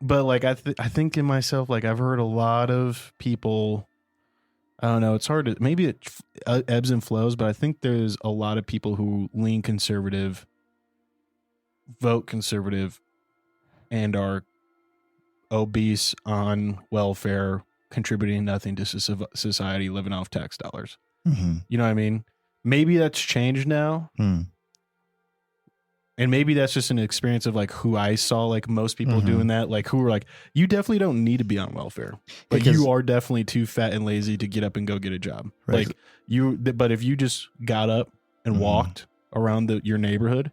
S2: but like I think in myself, like I've heard a lot of people. I don't know. It's hard to, maybe it ebbs and flows, but I think there's a lot of people who lean conservative, vote conservative, and are obese, on welfare, contributing nothing to society, living off tax dollars.
S1: Mm-hmm.
S2: You know what I mean? Maybe that's changed now. And maybe that's just an experience of like who I saw, like most people doing that, like who were like, you definitely don't need to be on welfare, but
S1: because
S2: you are definitely too fat and lazy to get up and go get a job.
S1: Right.
S2: Like but if you just got up and walked around your neighborhood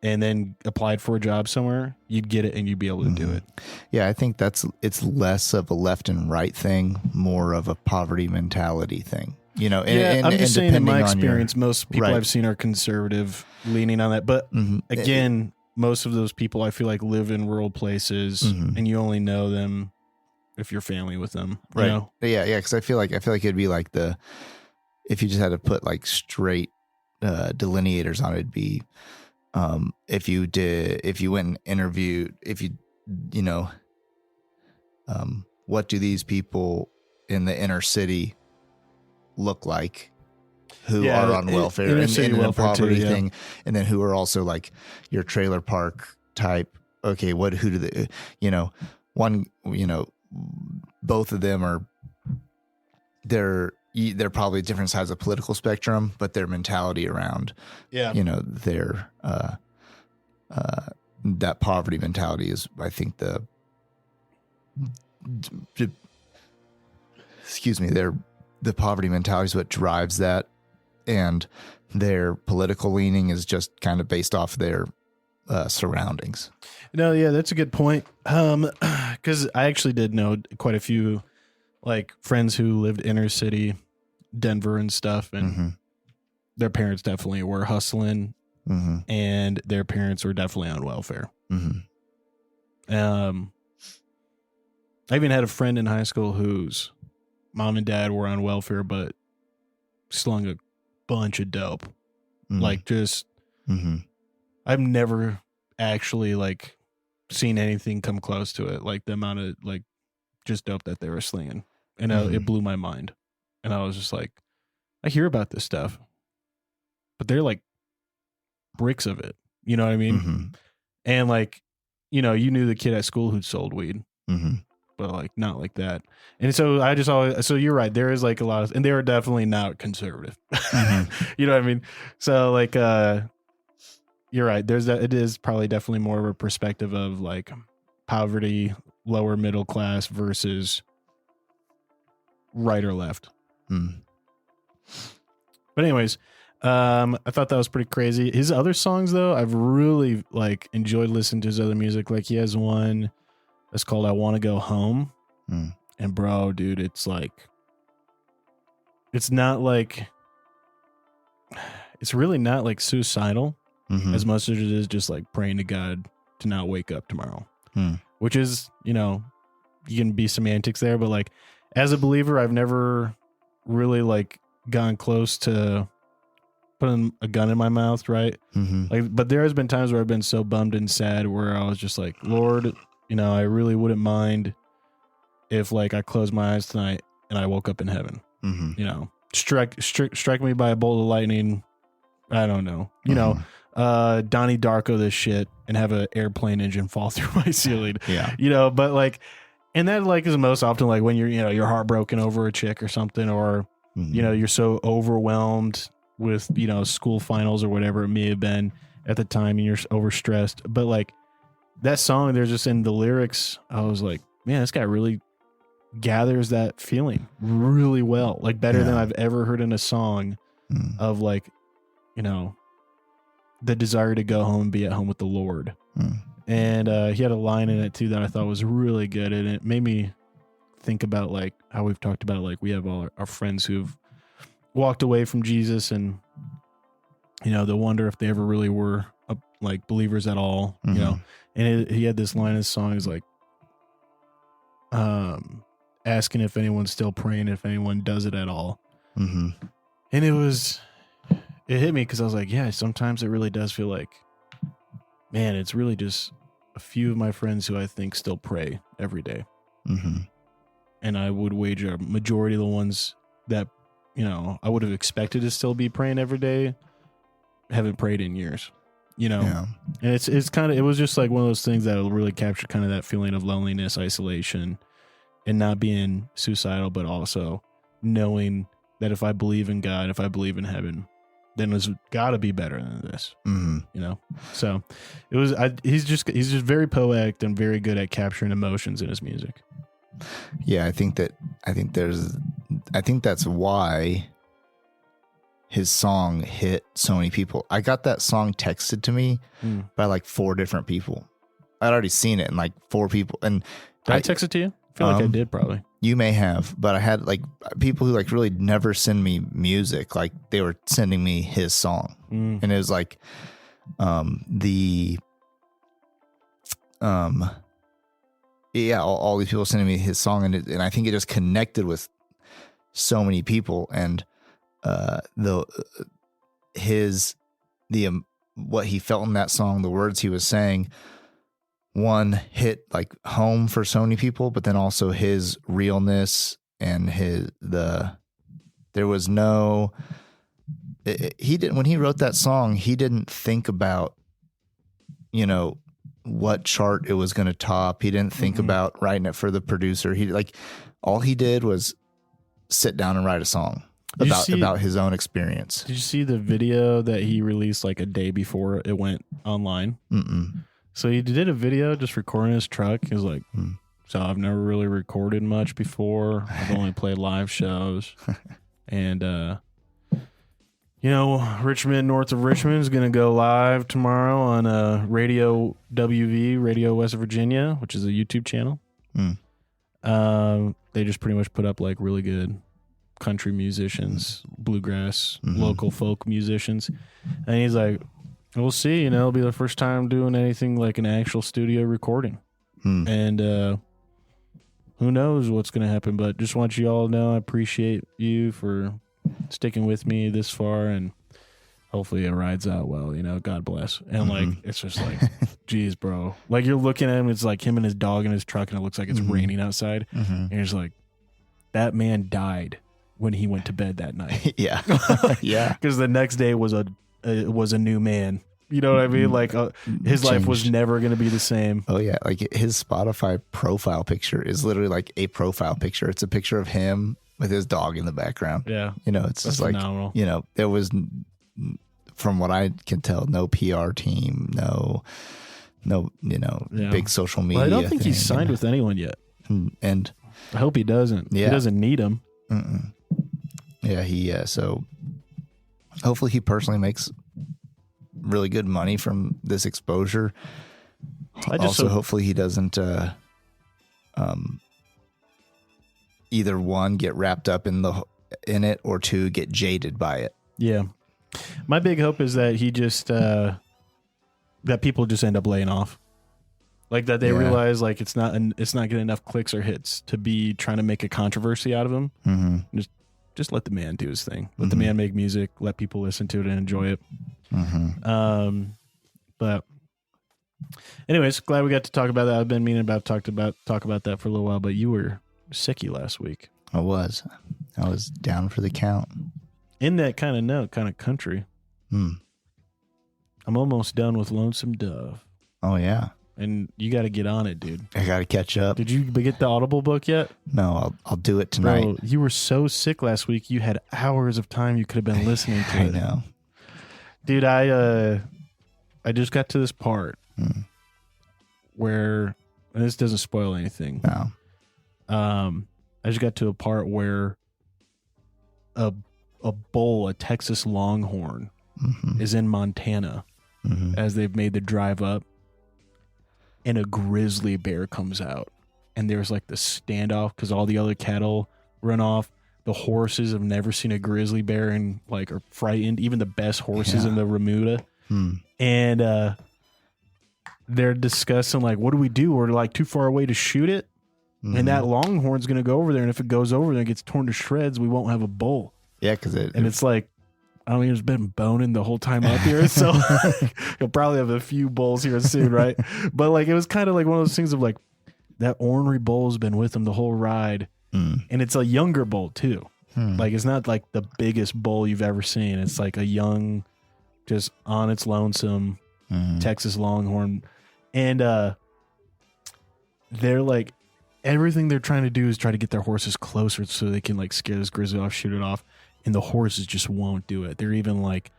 S2: and then applied for a job somewhere, you'd get it and you'd be able to do it.
S1: Yeah, I think it's less of a left and right thing, more of a poverty mentality thing. You know,
S2: I'm just saying in my
S1: depending on
S2: experience, most people
S1: right.
S2: I've seen are conservative, leaning on that. But again, most of those people I feel like live in rural places, and you only know them if you're family with them.
S1: Right.
S2: You know?
S1: Yeah. Because I feel like it'd be like if you just had to put like straight delineators on it, it'd be if you went and interviewed, what do these people in the inner city look like who are on welfare and in a poverty thing, and then who are also like your trailer park type. Okay, who do they, both of them are, they're probably different sides of the political spectrum, but their mentality around, their that poverty mentality is, I think the poverty mentality is what drives that, and their political leaning is just kind of based off their surroundings.
S2: No, yeah, that's a good point. Because I actually did know quite a few like friends who lived inner city, Denver and stuff, and their parents definitely were hustling, and their parents were definitely on welfare. I even had a friend in high school whose mom and dad were on welfare, but slung a bunch of dope. Like just, I've never actually like seen anything come close to it. Like the amount of like just dope that they were slinging, and it blew my mind. And I was just like, I hear about this stuff, but they're like bricks of it. You know what I mean? And like, you knew the kid at school who'd sold weed. But like not like that. And so I just always, so you're right. There is like a lot of, and they were definitely not conservative. You know what I mean? So like, you're right. There's that. It is probably definitely more of a perspective of like poverty, lower middle class versus right or left. But anyways, I thought that was pretty crazy. His other songs though, I've really like enjoyed listening to his other music. Like he has one that's called I Want to Go Home. And bro, dude, it's like, it's not like, it's really not like suicidal as much as it is just like praying to God to not wake up tomorrow, which is, you can be semantics there, but like as a believer, I've never really like gone close to putting a gun in my mouth. Right. Like, but there has been times where I've been so bummed and sad where I was just like, Lord, I really wouldn't mind if like I closed my eyes tonight and I woke up in heaven, strike me by a bolt of lightning. I don't know, Donnie Darko this shit and have an airplane engine fall through my ceiling. Yeah. But like, and that like is most often like when you're heartbroken over a chick or something, or, you're so overwhelmed with, school finals or whatever it may have been at the time and you're overstressed. But like that song, there's just in the lyrics, I was like, man, this guy really gathers that feeling really well, like better than I've ever heard in a song of like, the desire to go home and be at home with the Lord. And he had a line in it too that I thought was really good, and it made me think about like how we've talked about like we have all our friends who've walked away from Jesus, and they wonder if they ever really were like believers at all. And he had this line in his song is like asking if anyone's still praying, if anyone does it at all. And it hit me because I was like, yeah, sometimes it really does feel like, man, it's really just a few of my friends who I think still pray every day.
S1: Mm-hmm.
S2: And I would wager a majority of the ones that, I would have expected to still be praying every day haven't prayed in years,
S1: Yeah.
S2: And it's kind of, it was just like one of those things that really captured kind of that feeling of loneliness, isolation, and not being suicidal, but also knowing that if I believe in God, if I believe in heaven, then it's got to be better than this, So it was. He's just very poetic and very good at capturing emotions in his music.
S1: Yeah, I think that's why his song hit so many people. I got that song texted to me by like 4 different people. I'd already seen it, and like 4 people. And
S2: did I text it to you? I feel like I did probably.
S1: You may have, but I had like people who like really never send me music. Like they were sending me his song, and it was like all these people sending me his song, and I think it just connected with so many people, and what he felt in that song, the words he was saying, one hit like home for so many people, but then also his realness and there was no, he didn't, when he wrote that song, he didn't think about, what chart it was going to top. He didn't think about writing it for the producer. All he did was sit down and write a song about his own experience.
S2: Did you see the video that he released like a day before it went online?
S1: Mm-mm.
S2: So he did a video just recording his truck. He was like, so I've never really recorded much before. I've only played live shows. And, Richmond, north of Richmond, is going to go live tomorrow on Radio WV, Radio West Virginia, which is a YouTube channel. They just pretty much put up like really good country musicians, bluegrass, local folk musicians. And he's like, we'll see, it'll be the first time doing anything like an actual studio recording. And who knows what's going to happen, but just want you all to know I appreciate you for sticking with me this far, and hopefully it rides out well, God bless. And like, it's just like, geez, bro. Like you're looking at him, it's like him and his dog in his truck, and it looks like it's raining outside. And you're just like, that man died when he went to bed that night.
S1: Yeah. Yeah.
S2: Because the next day was a new man. You know what I mean? Like his life was never going to be the same.
S1: Oh yeah. Like his Spotify profile picture is literally like a profile picture. It's a picture of him with his dog in the background.
S2: Yeah.
S1: It's just phenomenal. Like, there was, from what I can tell, no PR team, no, big social media.
S2: Well, I don't think he's signed with anyone yet.
S1: And
S2: I hope he doesn't.
S1: Yeah.
S2: He doesn't need him.
S1: Yeah. So hopefully he personally makes really good money from this exposure. Hopefully he doesn't either one, get wrapped up in it, or two, get jaded by it.
S2: Yeah. My big hope is that he just that people just end up laying off. Like that they realize like it's not getting enough clicks or hits to be trying to make a controversy out of him. Just let the man do his thing. Let the man make music. Let people listen to it and enjoy it. But anyways, glad we got to talk about that. I've been meaning to talk about that for a little while, but you were sicky last week.
S1: I was down for the count.
S2: In that kind of note, kind of country. I'm almost done with Lonesome Dove.
S1: Oh yeah.
S2: And you got to get on it, dude.
S1: I got to catch up.
S2: Did you get the Audible book yet?
S1: No, I'll do it tonight.
S2: Bro, you were so sick last week. You had hours of time you could have been listening to it.
S1: I know.
S2: Dude, I just got to this part where, and this doesn't spoil anything.
S1: No.
S2: I just got to a part where a bull, a Texas Longhorn, is in Montana as they've made the drive up. And a grizzly bear comes out, and there's like the standoff because all the other cattle run off. The horses have never seen a grizzly bear and like are frightened. Even the best horses in the remuda, and they're discussing like, what do we do? We're like too far away to shoot it, and that longhorn's gonna go over there, and if it goes over there and gets torn to shreds, we won't have a bull.
S1: Yeah, because
S2: it's like, I don't even, has been boning the whole time up here. So he'll probably have a few bulls here soon, right? But like, it was kind of like one of those things of like, that ornery bull's been with him the whole ride. And it's a younger bull too. Like, it's not like the biggest bull you've ever seen. It's like a young, just on its lonesome Texas Longhorn. And they're like, everything they're trying to do is try to get their horses closer so they can like scare this grizzly off, shoot it off. And the horses just won't do it. They're even like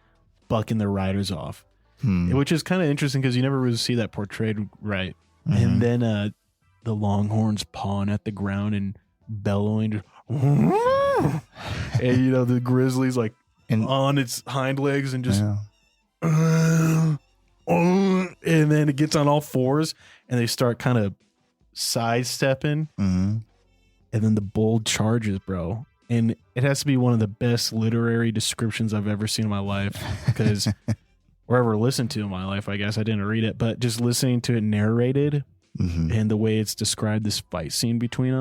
S2: bucking their riders off, which is kind of interesting because you never really see that portrayed right. And then the Longhorn's pawing at the ground and bellowing. And, you know, the grizzly's like on its hind legs and just... and then it gets on all fours and they start kind of sidestepping. And then the bull charges, bro. And it has to be one of the best literary descriptions I've ever seen in my life, because or ever listened to in my life. I guess I didn't read it, but just listening to it narrated and the way it's described, this fight scene between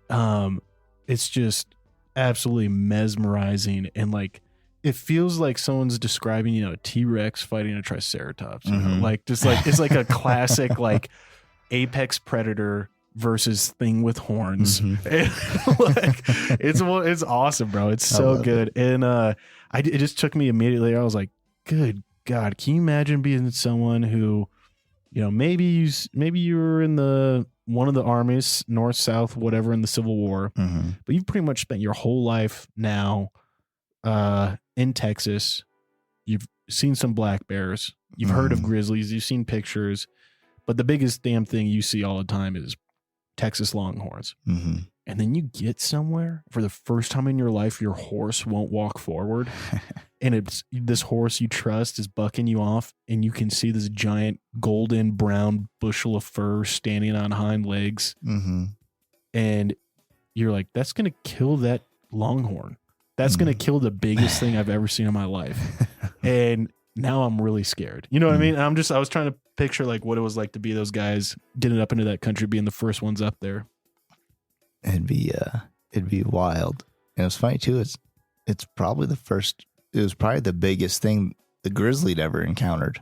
S2: them, it's just absolutely mesmerizing. And like, it feels like someone's describing, you know, a T-Rex fighting a Triceratops, you know, like just like, it's like a classic, like apex predator versus thing with horns. Like, it's awesome, bro. It's so good. And it just took me immediately. I was like, good God, can you imagine being someone who, you know, maybe you were in one of the armies, north, south, whatever, in the Civil War, but you've pretty much spent your whole life now in Texas. You've seen some black bears, you've heard of grizzlies, you've seen pictures, but the biggest damn thing you see all the time is Texas Longhorns. And then you get somewhere for the first time in your life, your horse won't walk forward. And it's this horse you trust is bucking you off, and you can see this giant golden brown bushel of fur standing on hind legs. And you're like, that's going to kill that Longhorn. That's going to kill the biggest thing I've ever seen in my life. And now I'm really scared. You know what I mean? I was trying to picture like what it was like to be those guys getting up into that country, being the first ones up there.
S1: It'd be wild. And it's funny too. It's probably it was probably the biggest thing the grizzly'd ever encountered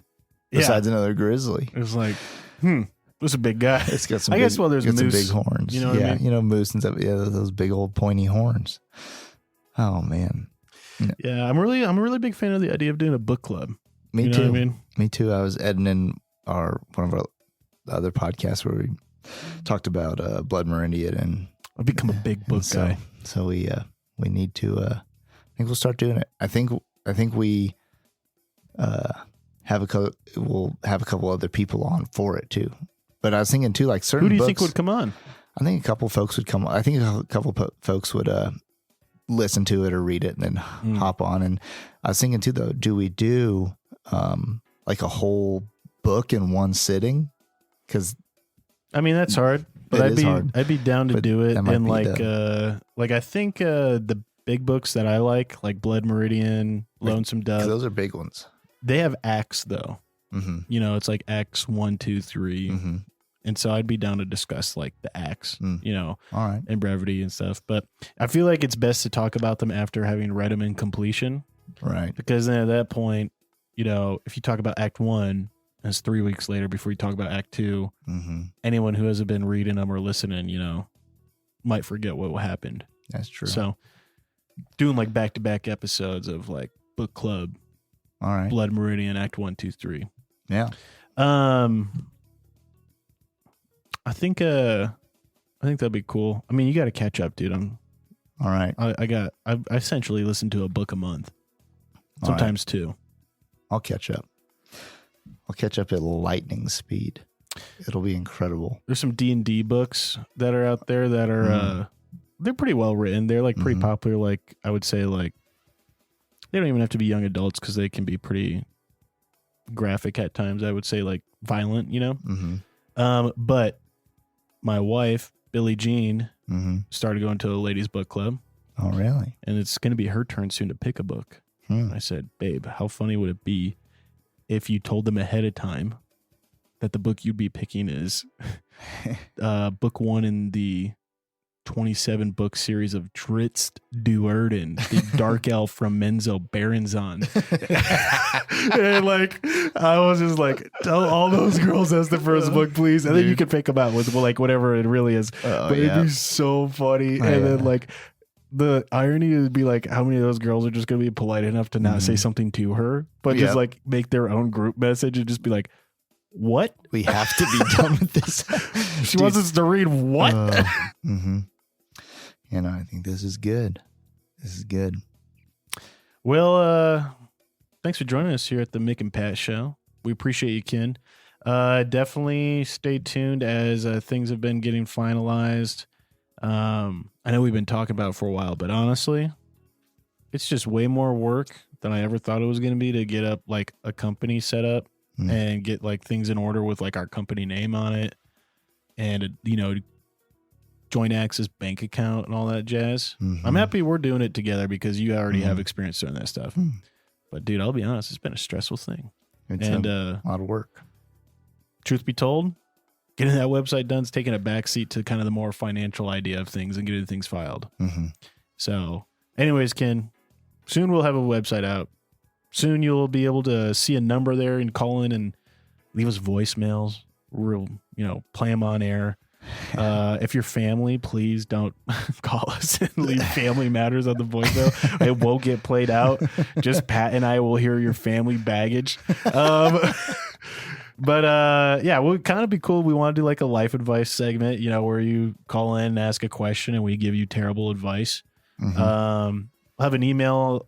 S1: besides another grizzly.
S2: It was like, it's a big guy.
S1: It's got some,
S2: there's moose.
S1: Some big horns. You know what I mean? You know, moose and stuff. Yeah, those big old pointy horns. Oh man.
S2: Yeah, I'm a really big fan of the idea of doing a book club.
S1: Me
S2: you know
S1: too.
S2: What I mean? Me
S1: too. I was editing one of our other podcasts where we talked about Blood Meridian, and
S2: I've become a big book guy.
S1: So we need to. I think we'll start doing it. I think we we'll have a couple other people on for it too. But I was thinking too, like certain.
S2: Who do you
S1: books,
S2: think would come on?
S1: I think a couple folks would come. I think a couple folks would listen to it or read it and then hop on. And I was thinking too, though, do we do like a whole book in one sitting? Because
S2: I mean, that's hard, but I'd be down to do it. And like I think the big books that I like Blood Meridian, Lonesome Dove,
S1: those are big ones.
S2: They have acts though. You know, it's like acts 1, 2, 3. And so I'd be down to discuss like the acts, you know,
S1: all right,
S2: and brevity and stuff. But I feel like it's best to talk about them after having read them in completion.
S1: Right.
S2: Because then at that point, you know, if you talk about act 1, it's 3 weeks later before you talk about act 2, anyone who hasn't been reading them or listening, you know, might forget what happened.
S1: That's true.
S2: So doing like back-to-back episodes of like book club,
S1: all right,
S2: Blood Meridian, act 1, 2, 3.
S1: Yeah.
S2: I think that'd be cool. I mean, you got to catch up, dude.
S1: All right.
S2: I essentially listen to a book a month, sometimes two.
S1: I'll catch up. I'll catch up at lightning speed. It'll be incredible.
S2: There's some D&D books that are out there that are they're pretty well written. They're like pretty popular. Like I would say, like they don't even have to be young adults because they can be pretty graphic at times. I would say like violent, you know. But my wife, Billie Jean, started going to a ladies' book club.
S1: Oh, really?
S2: And it's going to be her turn soon to pick a book. I said, babe, how funny would it be if you told them ahead of time that the book you'd be picking is book 1 in the 27 book series of Drizzt Do'Urden, the dark elf from Menzo Berenzon. And like, I was just like, tell all those girls that's the first book, please. And then you can pick them out with like whatever it really is. But it'd be so funny. And then like, the irony would be like, how many of those girls are just going to be polite enough to not say something to her, but just like make their own group message and just be like, what?
S1: We have to be done with this.
S2: She wants us to read what?
S1: You know, I think this is good. This is good.
S2: Well, thanks for joining us here at the Mick and Pat show. We appreciate you, Ken. Definitely stay tuned as things have been getting finalized. I know we've been talking about it for a while, but honestly, it's just way more work than I ever thought it was going to be to get up like a company set up and get like things in order with like our company name on it and, you know, joint access bank account and all that jazz. I'm happy we're doing it together because you already have experience doing that stuff. But dude, I'll be honest, it's been a stressful thing.
S1: It's a lot of work.
S2: Truth be told, getting that website done is taking a backseat to kind of the more financial idea of things and getting things filed. So anyways, Ken, soon we'll have a website out. Soon you'll be able to see a number there and call in and leave us voicemails. We'll, you know, play them on air. If you're family, please don't call us and leave family matters on the voicemail. It won't get played out. Just Pat and I will hear your family baggage. But yeah, it would kind of be cool. We want to do like a life advice segment, you know, where you call in and ask a question and we give you terrible advice. I'll have an email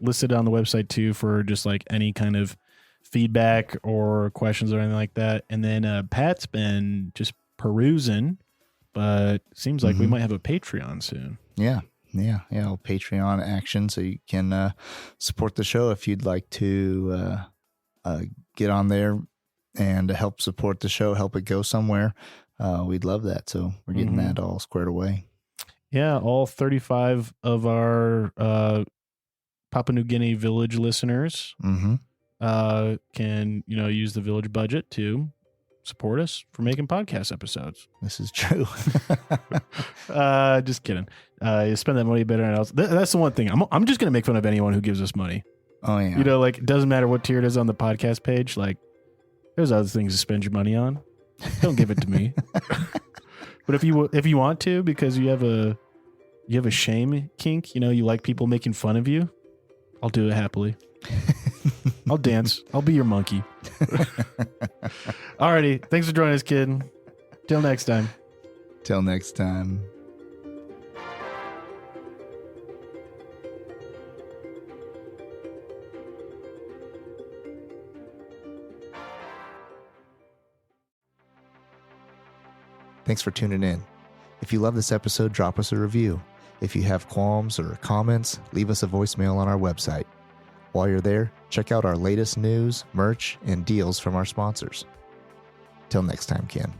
S2: listed on the website too for just like any kind of feedback or questions or anything like that. And then Pat's been just perusing, but seems like we might have a Patreon soon.
S1: Yeah. Patreon action, so you can support the show if you'd like to get on there and help support the show, help it go somewhere. We'd love that. So we're getting that all squared away.
S2: Yeah, all 35 of our Papua New Guinea village listeners can, you know, use the village budget to support us for making podcast episodes.
S1: This is true.
S2: Just kidding. You spend that money better than else. That's the one thing. I'm just going to make fun of anyone who gives us money.
S1: Oh, yeah.
S2: You know, like, it doesn't matter what tier it is on the podcast page. Like, there's other things to spend your money on. Don't give it to me. But if you want to, because you have a shame kink, you know, you like people making fun of you, I'll do it happily. I'll dance. I'll be your monkey. Alrighty. Thanks for joining us, kid. Till next time.
S1: Till next time. Thanks for tuning in. If you love this episode, drop us a review. If you have qualms or comments, leave us a voicemail on our website. While you're there, check out our latest news, merch, and deals from our sponsors. Till next time, Ken.